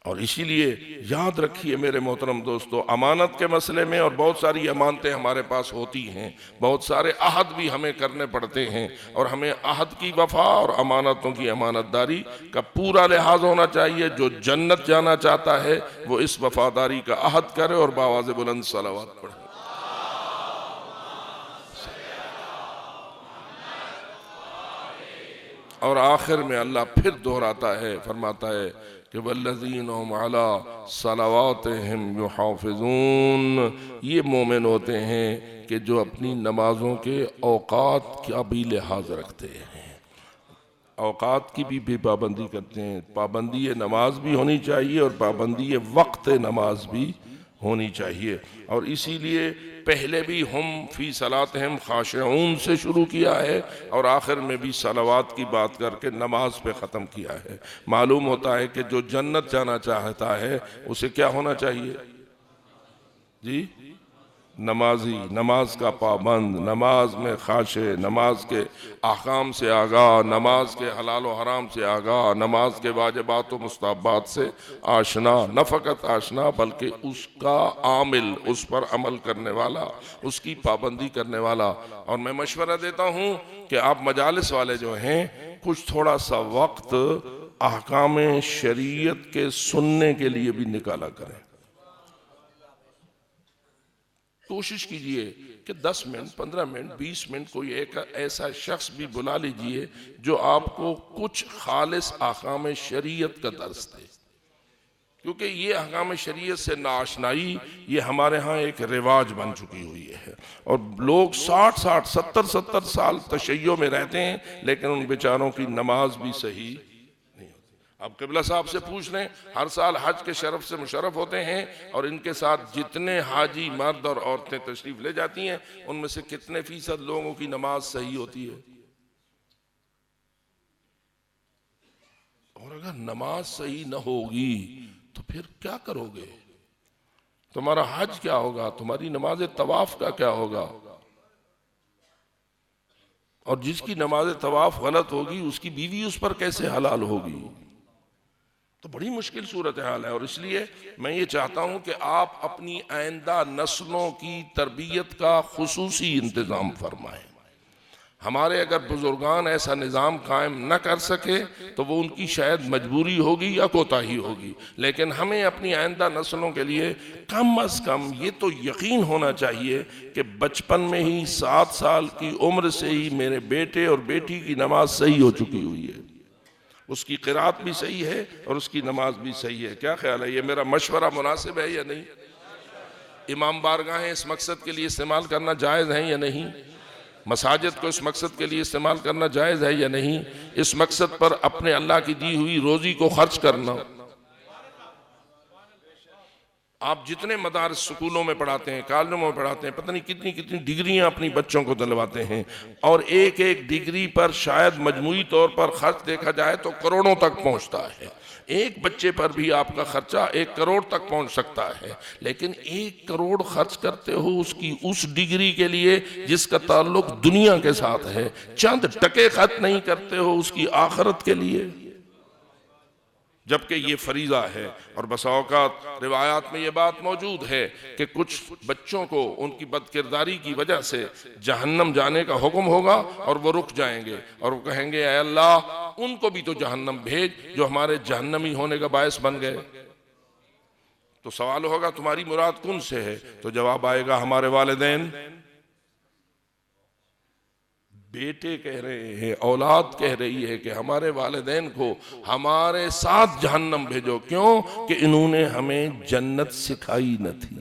اور اسی لیے یاد رکھیے میرے محترم دوستو، امانت کے مسئلے میں، اور بہت ساری امانتیں ہمارے پاس ہوتی ہیں، بہت سارے عہد بھی ہمیں کرنے پڑتے ہیں، اور ہمیں عہد کی وفا اور امانتوں کی امانت داری کا پورا لحاظ ہونا چاہیے۔ جو جنت جانا چاہتا ہے وہ اس وفاداری کا عہد کرے اور بآواز بلند صلوات پڑھے۔ اور آخر میں اللہ پھر دہراتا ہے، فرماتا ہے کہ والذین هم علی صلواتہم یحافظون، یہ مومن ہوتے ہیں کہ جو اپنی نمازوں کے اوقات کا بھی لحاظ رکھتے ہیں، اوقات کی بھی پابندی کرتے ہیں۔ پابندی نماز بھی ہونی چاہیے اور پابندی وقت نماز بھی ہونی چاہیے۔ اور اسی لیے پہلے بھی ہم فی صلاتہم خاشعون سے شروع کیا ہے اور آخر میں بھی صلوات کی بات کر کے نماز پہ ختم کیا ہے۔ معلوم ہوتا ہے کہ جو جنت جانا چاہتا ہے اسے کیا ہونا چاہیے؟ جی، نمازی، نماز کا پابند، نماز میں خاشع، نماز کے احکام سے آگاہ، نماز کے حلال و حرام سے آگاہ، نماز کے واجبات و مستحبات سے آشنا، نہ فقط آشنا بلکہ اس کا عامل، اس پر عمل کرنے والا، اس کی پابندی کرنے والا۔ اور میں مشورہ دیتا ہوں کہ آپ مجالس والے جو ہیں کچھ تھوڑا سا وقت احکام شریعت کے سننے کے لیے بھی نکالا کریں۔ کوشش کیجئے کہ 10 منٹ، 15 منٹ، 20 منٹ کوئی ایک ایسا شخص بھی بلا لیجئے جو آپ کو کچھ خالص احکام شریعت کا درس دے، کیونکہ یہ احکام شریعت سے ناآشنائی یہ ہمارے ہاں ایک رواج بن چکی ہوئی ہے، اور لوگ 60 70 سال تشیع میں رہتے ہیں لیکن ان بیچاروں کی نماز بھی صحیح۔ اب قبلہ صاحب سے پوچھ لیں، ہر سال حج کے شرف سے مشرف ہوتے ہیں اور ان کے ساتھ جتنے حاجی مرد اور عورتیں تشریف لے جاتی ہیں ان میں سے کتنے فیصد لوگوں کی نماز صحیح ہوتی ہے؟ اور اگر نماز صحیح نہ ہوگی تو پھر کیا کرو گے؟ تمہارا حج کیا ہوگا؟ تمہاری نماز طواف کا کیا ہوگا؟ اور جس کی نماز طواف غلط ہوگی اس کی بیوی اس پر کیسے حلال ہوگی؟ تو بڑی مشکل صورتحال ہے، اور اس لیے میں یہ چاہتا ہوں کہ آپ اپنی آئندہ نسلوں کی تربیت کا خصوصی انتظام فرمائیں۔ ہمارے اگر بزرگان ایسا نظام قائم نہ کر سکے تو وہ ان کی شاید مجبوری ہوگی یا کوتاہی ہوگی، لیکن ہمیں اپنی آئندہ نسلوں کے لیے کم از کم یہ تو یقین ہونا چاہیے کہ بچپن میں ہی 7 سال کی عمر سے ہی میرے بیٹے اور بیٹی کی نماز صحیح ہو چکی ہوئی ہے، اس کی قرات بھی صحیح ہے اور اس کی نماز بھی صحیح ہے۔ کیا خیال ہے؟ یہ میرا مشورہ مناسب ہے یا نہیں؟ امام بارگاہیں اس مقصد کے لیے استعمال کرنا جائز ہیں یا نہیں؟ مساجد کو اس مقصد کے لیے استعمال کرنا جائز ہے یا نہیں؟ اس مقصد پر اپنے اللہ کی دی ہوئی روزی کو خرچ کرنا۔ آپ جتنے مدارس سکولوں میں پڑھاتے ہیں، کالجوں میں پڑھاتے ہیں، پتہ نہیں کتنی ڈگریاں اپنی بچوں کو دلواتے ہیں، اور ایک ڈگری پر شاید مجموعی طور پر خرچ دیکھا جائے تو کروڑوں تک پہنچتا ہے۔ ایک بچے پر بھی آپ کا خرچہ 1 کروڑ تک پہنچ سکتا ہے، لیکن 1 کروڑ خرچ کرتے ہو اس کی اس ڈگری کے لیے جس کا تعلق دنیا کے ساتھ ہے، چند ٹکے خرچ نہیں کرتے ہو اس کی آخرت کے لیے، جبکہ یہ فریضہ ہے۔ اور بسا اوقات روایات میں یہ بات موجود ہے کہ کچھ بچوں کو ان کی بدکرداری کی وجہ سے جہنم جانے کا حکم ہوگا اور وہ رک جائیں گے اور وہ کہیں گے اے اللہ ان کو بھی تو جہنم بھیج جو ہمارے جہنمی ہونے کا باعث بن گئے۔ تو سوال ہوگا تمہاری مراد کن سے ہے؟ تو جواب آئے گا ہمارے والدین۔ بیٹے کہہ رہے ہیں، اولاد کہہ رہی ہے کہ ہمارے والدین کو ہمارے ساتھ جہنم بھیجو۔ کیوں؟ کہ انہوں نے ہمیں جنت سکھائی نہ تھی،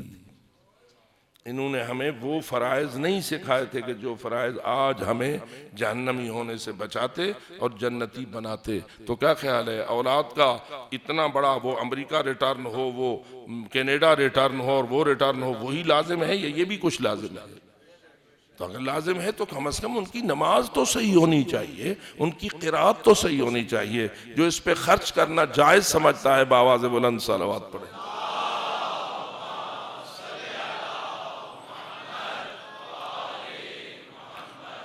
انہوں نے ہمیں وہ فرائض نہیں سکھائے تھے کہ جو فرائض آج ہمیں جہنمی ہونے سے بچاتے اور جنتی بناتے۔ تو کیا خیال ہے اولاد کا اتنا بڑا وہ امریکہ ریٹرن ہو، وہ کینیڈا ریٹرن ہو اور وہ ریٹرن ہو، وہی لازم ہے یا یہ بھی کچھ لازم ہے؟ تو اگر لازم ہے تو کم از کم ان کی نماز تو صحیح ہونی چاہیے، ان کی قرات تو صحیح ہونی چاہیے۔ جو اس پہ خرچ کرنا جائز سمجھتا ہے بآواز بلند صلوات پڑھے۔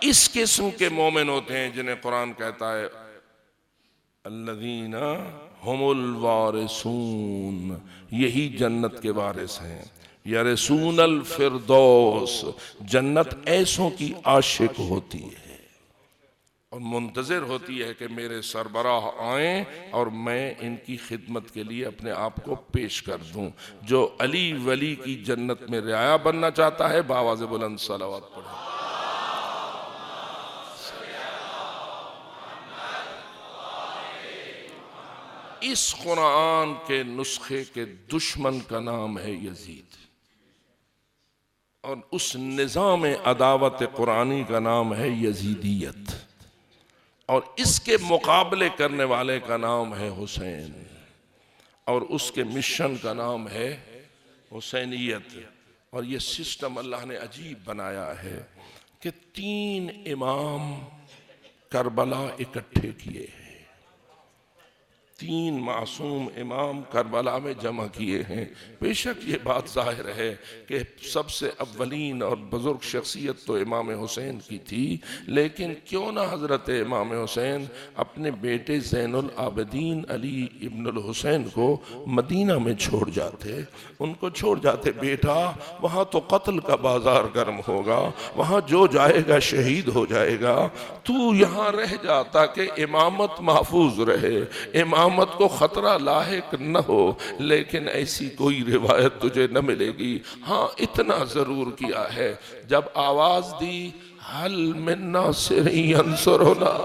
اس قسم کے مومن ہوتے ہیں جنہیں قرآن کہتا ہے الذین هم الوارثون، یہی جنت کے وارث ہیں۔ یرثون الفردوس، جنت ایسوں کی عاشق ہوتی ہے اور منتظر ہوتی ہے کہ میرے سربراہ آئیں اور میں ان کی خدمت کے لیے اپنے آپ کو پیش کر دوں۔ جو علی ولی کی جنت میں رعایا بننا چاہتا ہے بآواز بلند صلوات پڑھیں۔ اس قرآن کے نسخے کے دشمن کا نام ہے یزید، اور اس نظام عداوت قرآنی کا نام ہے یزیدیت، اور اس کے مقابلے کرنے والے کا نام ہے حسین، اور اس کے مشن کا نام ہے حسینیت، اور یہ سسٹم اللہ نے عجیب بنایا ہے کہ 3 امام کربلا اکٹھے کیے ہیں، 3 معصوم امام کربلا میں جمع کیے ہیں۔ بے شک یہ بات ظاہر ہے کہ سب سے اولین اور بزرگ شخصیت تو امام حسین کی تھی، لیکن کیوں نہ حضرت امام حسین اپنے بیٹے زین العابدین علی ابن الحسین کو مدینہ میں چھوڑ جاتے، ان کو چھوڑ جاتے، بیٹا وہاں تو قتل کا بازار گرم ہوگا، وہاں جو جائے گا شہید ہو جائے گا، تو یہاں رہ جا تاکہ امامت محفوظ رہے، امامت کو خطرہ لاحق نہ ہو۔ لیکن ایسی کوئی روایت تجھے نہ ملے گی۔ ہاں اتنا ضرور کیا ہے، جب آواز دی حل من ناصر ینصرنا،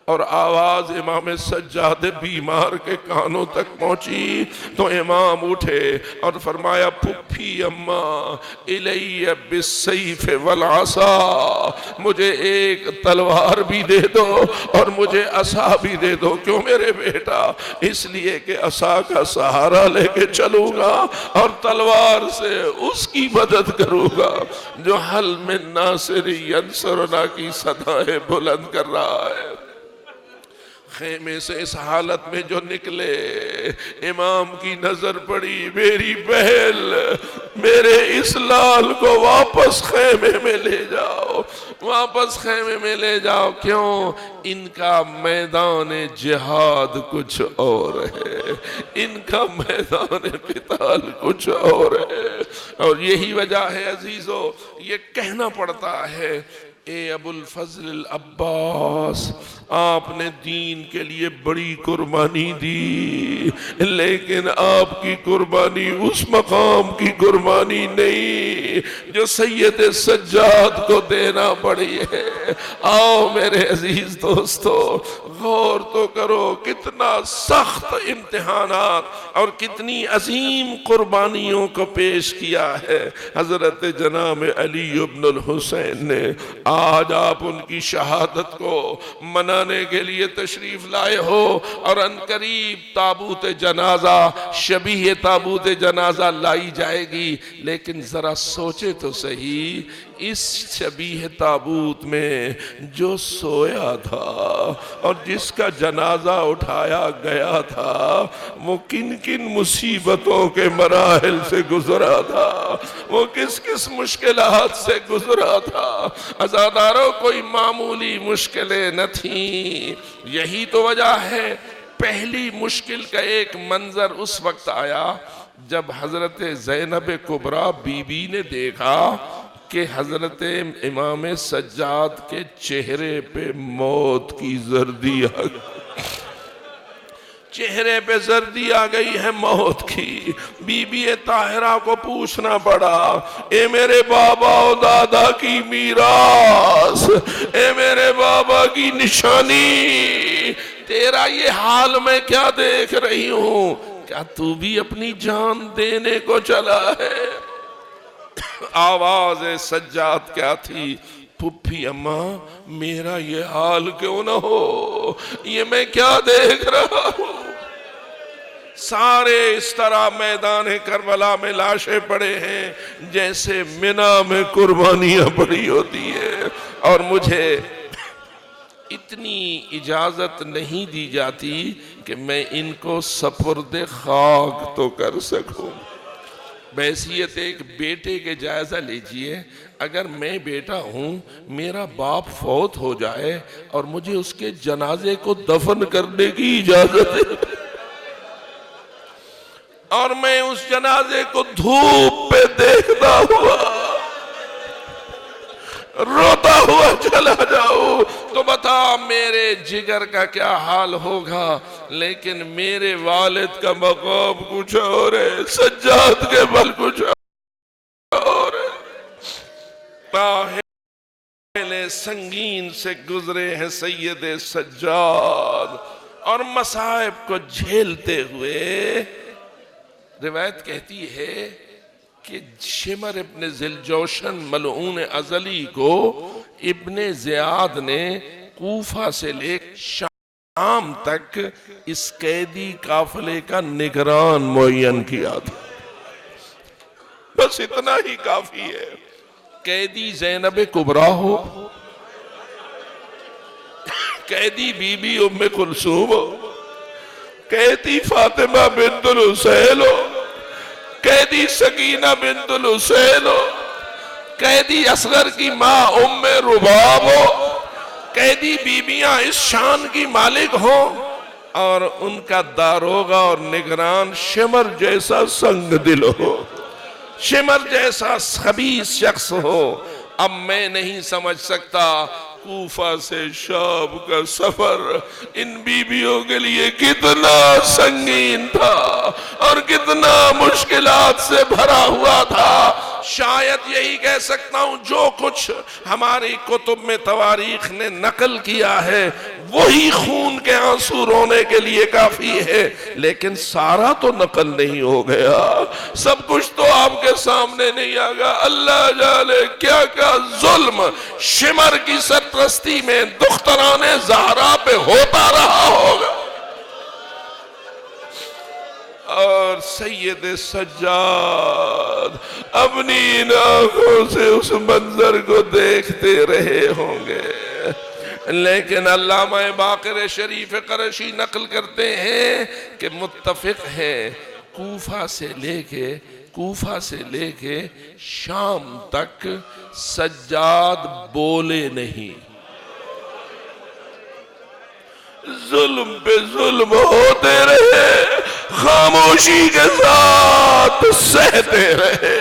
اور آواز امام سجاد بیمار کے کانوں تک پہنچی تو امام اٹھے اور فرمایا پھپھی اماں الی بالسیف والعصا، مجھے ایک تلوار بھی دے دو اور مجھے عصا بھی دے دو۔ کیوں میرے بیٹا؟ اس لیے کہ عصا کا سہارا لے کے چلوں گا اور تلوار سے اس کی مدد کروں گا جو حل من ناصر ینصرنا کی صدائیں بلند کر رہا ہے۔ خیمے سے اس حالت میں جو نکلے، امام کی نظر پڑی، میری بہل میرے اس لال کو واپس خیمے میں لے جاؤ، واپس خیمے میں لے جاؤ۔ کیوں؟ ان کا میدان جہاد کچھ اور ہے، ان کا میدان قتال کچھ اور ہے، اور یہی وجہ ہے عزیزو، یہ کہنا پڑتا ہے اے ابو الفضل العباس، آپ نے دین کے لیے بڑی قربانی دی، لیکن آپ کی قربانی اس مقام کی قربانی نہیں جو سید سجاد کو دینا پڑی ہے۔ آؤ میرے عزیز دوستو، غور تو کرو کتنا سخت امتحانات اور کتنی عظیم قربانیوں کو پیش کیا ہے حضرت جناب علی ابن الحسین نے۔ آج آپ ان کی شہادت کو منانے کے لیے تشریف لائے ہو، اور عنقریب تابوت جنازہ، شبیہ تابوت جنازہ لائی جائے گی، لیکن ذرا سوچے تو صحیح، اس شبیہ تابوت میں جو سویا تھا اور جس کا جنازہ اٹھایا گیا تھا، وہ کن کن مصیبتوں کے مراحل سے گزرا تھا، وہ کس کس مشکلات سے گزرا تھا۔ عزاداروں، کوئی معمولی مشکلیں نہ تھیں۔ یہی تو وجہ ہے پہلی مشکل کا ایک منظر اس وقت آیا جب حضرت زینب کبریٰ بی بی نے دیکھا کہ حضرت امام سجاد کے چہرے پہ موت کی زردی آ گئی، چہرے پہ زردی آ گئی ہے موت کی۔ بی بی طاہرہ کو پوچھنا پڑا، اے میرے بابا و دادا کی میراث، اے میرے بابا کی نشانی، تیرا یہ حال میں کیا دیکھ رہی ہوں؟ کیا تو بھی اپنی جان دینے کو چلا ہے؟ آواز سجاد کیا تھی؟ پھپھی اماں میرا یہ حال کیوں نہ ہو، یہ میں کیا دیکھ رہا ہوں؟ سارے اس طرح میدان کربلا میں لاشیں پڑے ہیں جیسے منی میں قربانیاں پڑی ہوتی ہیں، اور مجھے اتنی اجازت نہیں دی جاتی کہ میں ان کو سپرد خاک تو کر سکوں۔ بحیثیت ایک بیٹے کے جائزہ لیجئے، اگر میں بیٹا ہوں، میرا باپ فوت ہو جائے اور مجھے اس کے جنازے کو دفن کرنے کی اجازت ہے، اور میں اس جنازے کو دھوپ پہ دیکھتا ہوا روتا ہوا چلا جاؤں، تو بتا میرے جگر کا کیا حال ہوگا۔ لیکن میرے والد کا مقام کچھ اور ہے، سجاد کے بل کچھ اور ہے۔ پاہلے سنگین سے گزرے ہیں سید سجاد، اور مصائب کو جھیلتے ہوئے روایت کہتی ہے کہ شمر ابن ذیلجوشن ملعون ازلی کو ابن زیاد نے کوفہ سے لے شام تک اس قیدی قافلے کا نگران معین کیا تھا۔ بس اتنا ہی کافی ہے۔ قیدی زینب کبریٰ ہو، قیدی بی بی ام کلثوم ہو، قیدی فاطمہ بنت الحسین ہو، قیدی سکینہ بنت الحسین ہو، قیدی اصغر کی ماں ام رباب ہو، قیدی بیویاں اس شان کی مالک ہوں اور ان کا داروغہ اور نگران شمر جیسا سنگ دل ہو، شمر جیسا خبیث شخص ہو۔ اب میں نہیں سمجھ سکتا کوفہ سے شام کا سفر ان بیویوں کے لیے کتنا سنگین تھا اور کتنا مشکلات سے بھرا ہوا تھا۔ شاید یہی کہہ سکتا ہوں جو کچھ ہماری کتب میں تواریخ نے نقل کیا ہے وہی خون کے آنسو رونے کے لیے کافی ہے، لیکن سارا تو نقل نہیں ہو گیا، سب کچھ تو آپ کے سامنے نہیں آگا۔ اللہ جانے کیا کیا ظلم شمر کی سرپرستی میں دختران زہرا پہ ہوتا رہا ہوگا۔ اور سید سجاد اپنی ان آنکھوں سے اس منظر کو دیکھتے رہے ہوں گے، لیکن علامہ باقر شریف قرشی نقل کرتے ہیں کہ متفق ہے کوفہ سے لے کے شام تک سجاد بولے نہیں، ظلم پہ ظلم ہوتے رہے، خاموشی کے ساتھ سہتے رہے۔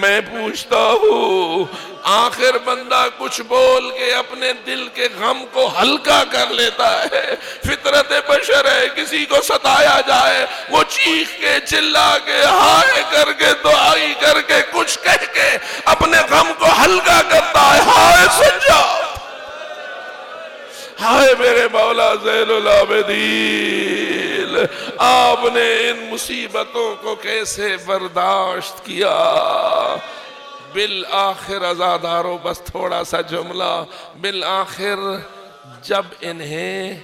میں پوچھتا ہوں آخر بندہ کچھ بول کے اپنے دل کے غم کو ہلکا کر لیتا ہے، فطرت بشر ہے، کسی کو ستایا جائے وہ چیخ کے چلا کے ہائے کر کے دعائی کر کے کچھ کہہ کے اپنے غم کو ہلکا کرتا ہے۔ ہائے سجاد، ہائے میرے مولا زین العابدین، آپ نے ان مصیبتوں کو کیسے برداشت کیا؟ بالآخر عزادارو بس تھوڑا سا جملہ، بالآخر جب انہیں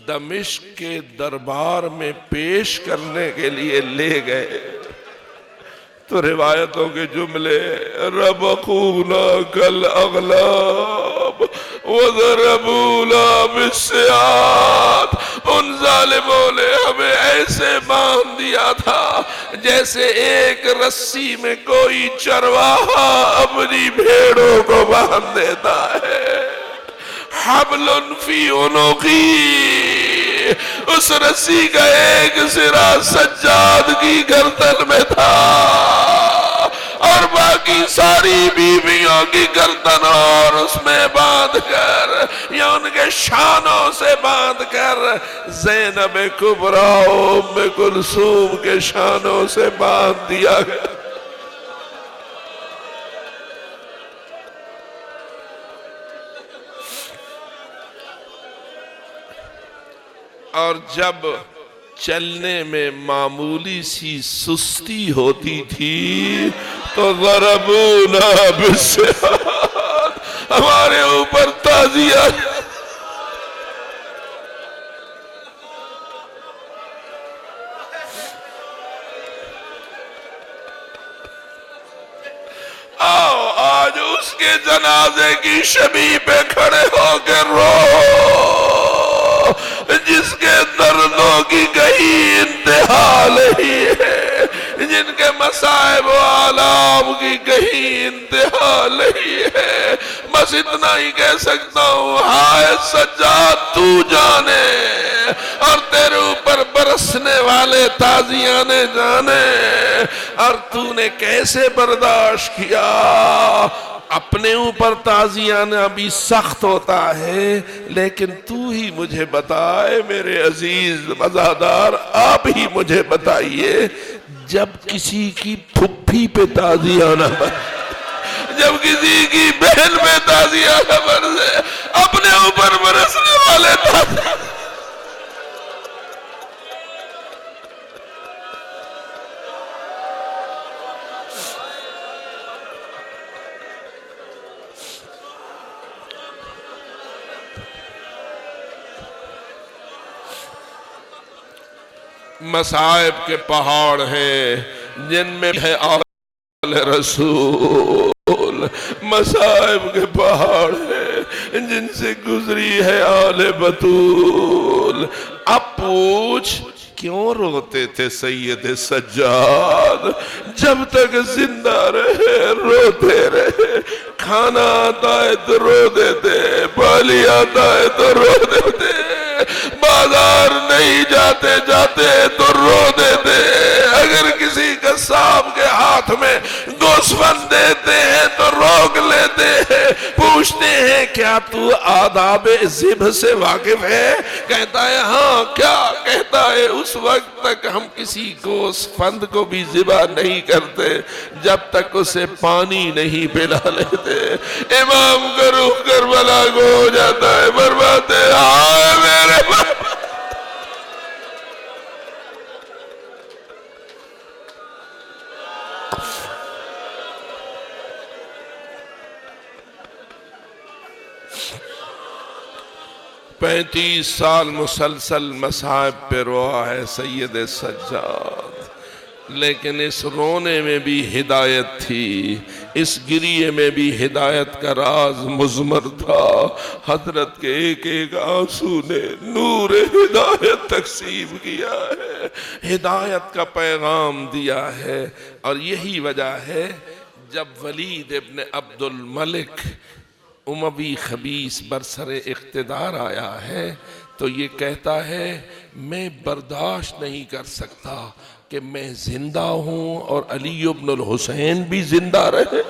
دمشق کے دربار میں پیش کرنے کے لیے لے گئے تو روایتوں کے جملے ربقونا کالاغلاب وضربونا بالسیاط، ان ظالموں نے ہمیں ایسے باندھ دیا تھا جیسے ایک رسی میں کوئی چرواہا اپنی بھیڑوں کو باندھ دیتا ہے۔ حبل فی عنقی، اس رسی کا ایک سرا سجاد کی گردن میں تھا اور باقی ساری بیویوں کی گردن اور اس میں باندھ کر یا ان کے شانوں سے باندھ کر زینب کبریٰ ام کلثوم کے شانوں سے باندھ دیا گیا۔ اور جب چلنے میں معمولی سی سستی ہوتی تھی تو ضربونا بالسیاط، ہمارے اوپر تعزیہ۔ آؤ آج اس کے جنازے کی شبیہ پہ کھڑے ہو کے رو، جس کے دردوں کی کہیں انتہا نہیں ہے، جن کے مصائب و آلام کی کہیں انتہا نہیں ہے، بس اتنا ہی کہہ سکتا ہوں ہائے سجاد تو جانے اور تیرے اوپر برسنے والے تازیانے جانے، اور تو نے کیسے برداشت کیا۔ اپنے اوپر تعزیانہ بھی سخت ہوتا ہے، لیکن تو ہی مجھے بتائے میرے عزیز مزادار، آپ ہی مجھے بتائیے جب کسی کی پھپھی پہ تعزیانہ جب کسی کی بہن پہ تعزیانہ برسے، اپنے اوپر برسنے والے تعزیانہ، مصائب کے پہاڑ ہیں جن میں ہے آل رسول، مصائب کے پہاڑ ہیں جن سے گزری ہے آل بطول۔ اب پوچھ کیوں روتے تھے سید سجاد؟ جب تک زندہ رہے روتے رہے، کھانا آتا ہے تو رو دیتے، پانی آتا ہے تو رو دیتے، بازار نہیں جاتے جاتے تو رو دیتے، اگر کسی قصاب کے ہاتھ میں گوسفند دیتے ہیں تو روک لیتے ہیں، پوچھتے ہیں کیا تو آداب ذبح سے واقف ہے؟ کہتا ہے ہاں۔ کیا کہتا ہے؟ اس وقت تک ہم کسی گوسفند کو بھی ذبح نہیں کرتے جب تک اسے پانی نہیں پلا لیتے۔ امام کا روح کربلا کو ہو جاتا ہے، فرماتے آئے میرے باپ۔ پینتیس سال مسلسل مصائب پہ روا ہے سید سجاد، لیکن اس رونے میں بھی ہدایت تھی، اس گریے میں بھی ہدایت کا راز مضمر تھا۔ حضرت کے ایک ایک آنسو نے نور ہدایت تقسیم کیا ہے، ہدایت کا پیغام دیا ہے۔ اور یہی وجہ ہے جب ولید ابن عبد الملک اموی خبیث برسر اقتدار آیا ہے تو یہ کہتا ہے میں برداشت نہیں کر سکتا کہ میں زندہ ہوں اور علی ابن الحسین بھی زندہ رہے۔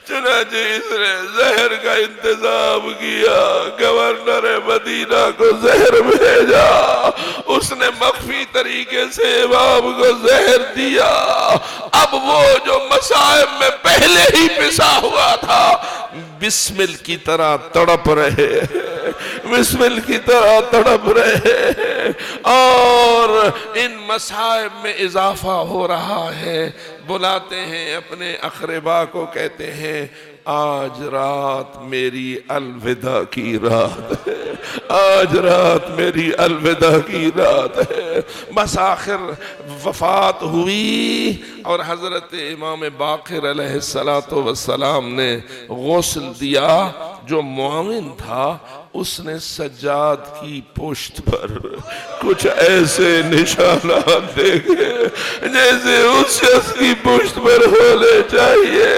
چنانچہ اس نے زہر کا انتظام کیا، گورنر مدینہ کو زہر بھیجا، اس نے مخفی طریقے سے امام کو زہر دیا۔ اب وہ جو مصائب میں پہلے ہی پسا ہوا تھا بسمل کی طرح تڑپ رہے ہیں، بسمل کی طرح تڑپ رہے ہیں، اور ان مصائب میں اضافہ ہو رہا ہے۔ بلاتے ہیں اپنے اقربا کو، کہتے ہیں آج رات میری الوداع کی رات ہے، آج رات میری الوداع کی رات ہے۔ بس آخر وفات ہوئی اور حضرت امام باقر علیہ السلام نے غسل دیا۔ جو معاون تھا اس نے سجاد کی پشت پر کچھ ایسے نشانات دیکھے جیسے اس شخص کی پشت پر ہونے چاہیے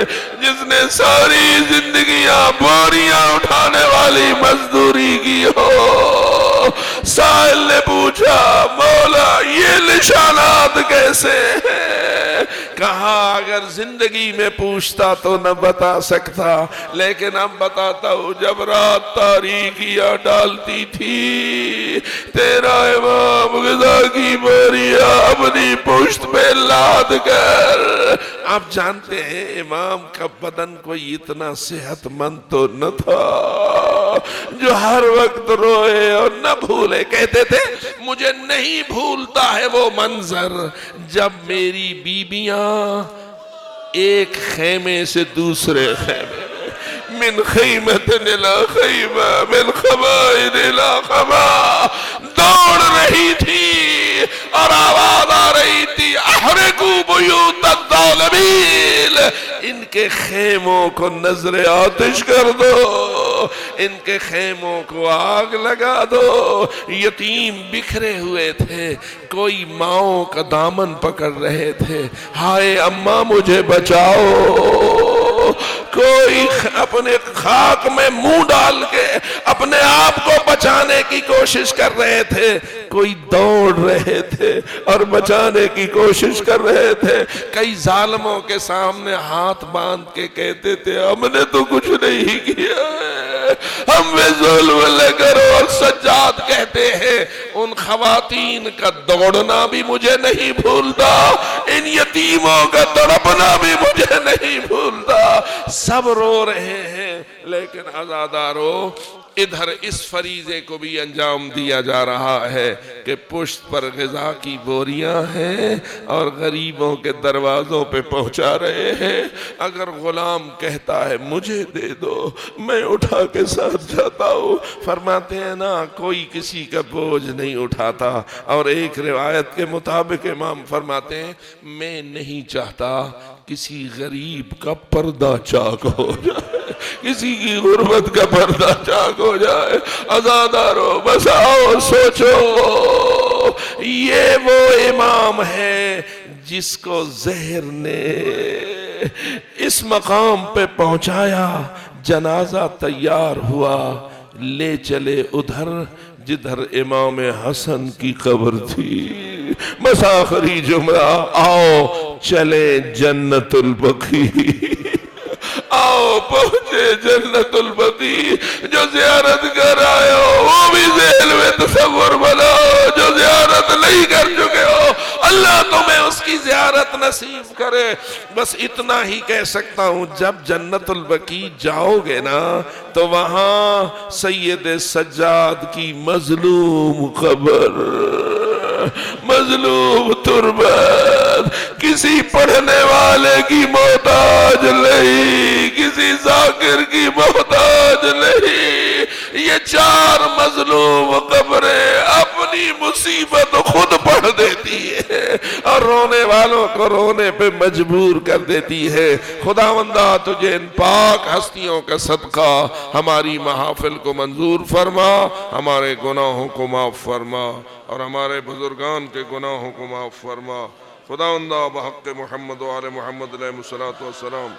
جس نے ساری زندگیاں بوریاں اٹھانے والی مزدوری کی ہو۔ سائل نے پوچھا مولا یہ نشانات کیسے ہیں؟ کہا اگر زندگی میں پوچھتا تو نہ بتا سکتا، لیکن اب بتاتا ہوں۔ جب رات تاریکیاں ڈالتی تھی تیرا امام غذا کی بوریاں اپنی پشت پہ لاد کر، آپ جانتے ہیں امام کا بدن کوئی اتنا صحت مند تو نہ تھا جو ہر وقت روئے اور نہ بھولے۔ کہتے تھے مجھے نہیں بھولتا ہے وہ منظر جب میری بیبیاں ایک خیمے سے دوسرے خیمے میں، من خیمت الى خیمہ، من خبائن الى خبا دوڑ رہی تھی اور آواز آ رہی تھی احرقوا بیوت الظالمین، ان کے خیموں کو نظر آتش کر دو، ان کے خیموں کو آگ لگا دو۔ یتیم بکھرے ہوئے تھے، کوئی ماؤں کا دامن پکڑ رہے تھے، ہائے اماں مجھے بچاؤ، کوئی اپنے خاک میں منہ ڈال کے اپنے آپ کو بچانے کی کوشش کر رہے تھے، کوئی دوڑ رہے تھے اور بچانے کی کوشش کر رہے تھے، کئی ظالموں کے سامنے ہاتھ باندھ کے کہتے تھے ہم نے تو کچھ نہیں کیا ہے، ہم میں ظلم نہ کرو۔ اور سجاد کہتے ہیں ان خواتین کا دوڑنا بھی مجھے نہیں بھولتا، ان یتیموں کا تڑپنا بھی مجھے نہیں بھولتا۔ سب رو رہے ہیں لیکن عزادارو ادھر اس فریضے کو بھی انجام دیا جا رہا ہے کہ پشت پر غذا کی بوریاں ہیں اور غریبوں کے دروازوں پہ پہنچا رہے ہیں۔ اگر غلام کہتا ہے مجھے دے دو، میں اٹھا کے ساتھ جاتا ہوں۔ فرماتے ہیں نا کوئی کسی کا بوجھ نہیں اٹھاتا۔ اور ایک روایت کے مطابق امام فرماتے ہیں میں نہیں چاہتا کسی غریب کا پردہ چاک ہو جائے، کسی کی غربت کا پردہ چاک ہو جائے۔ عزادارو بس آؤ سوچو، یہ وہ امام ہے جس کو زہر نے اس مقام پہ پہنچایا، جنازہ تیار ہوا، لے چلے ادھر جدھر امام حسن کی قبر تھی۔ بس آخری جملہ، آؤ چلے جنت البقیع، آؤ پہنچے جنت البقیع۔ جو زیارت کر آئے ہو وہ بھی ذہن میں تصور بناؤ، جو زیارت نہیں کر چکے ہو اللہ تمہیں اس کی زیارت نصیب کرے۔ بس اتنا ہی کہہ سکتا ہوں، جب جنت البقیع جاؤ گے نا تو وہاں سید سجاد کی مظلوم قبر، مظلوم تربت، کسی پڑھنے والے کی محتاج نہیں، کسی ذاکر کی محتاج نہیں۔ یہ چار مظلوم قبریں اپنی مصیبت خود پڑھ دیتی ہے اور رونے والوں کو رونے پہ مجبور کر دیتی ہے۔ خداوندا تجھے ان پاک ہستیوں کا صدقہ ہماری محافل کو منظور فرما، ہمارے گناہوں کو معاف فرما اور ہمارے بزرگان کے گناہوں کو معاف فرما۔ خداوندا بحق محمد و آل محمد علیہ الصلوۃ والسلام۔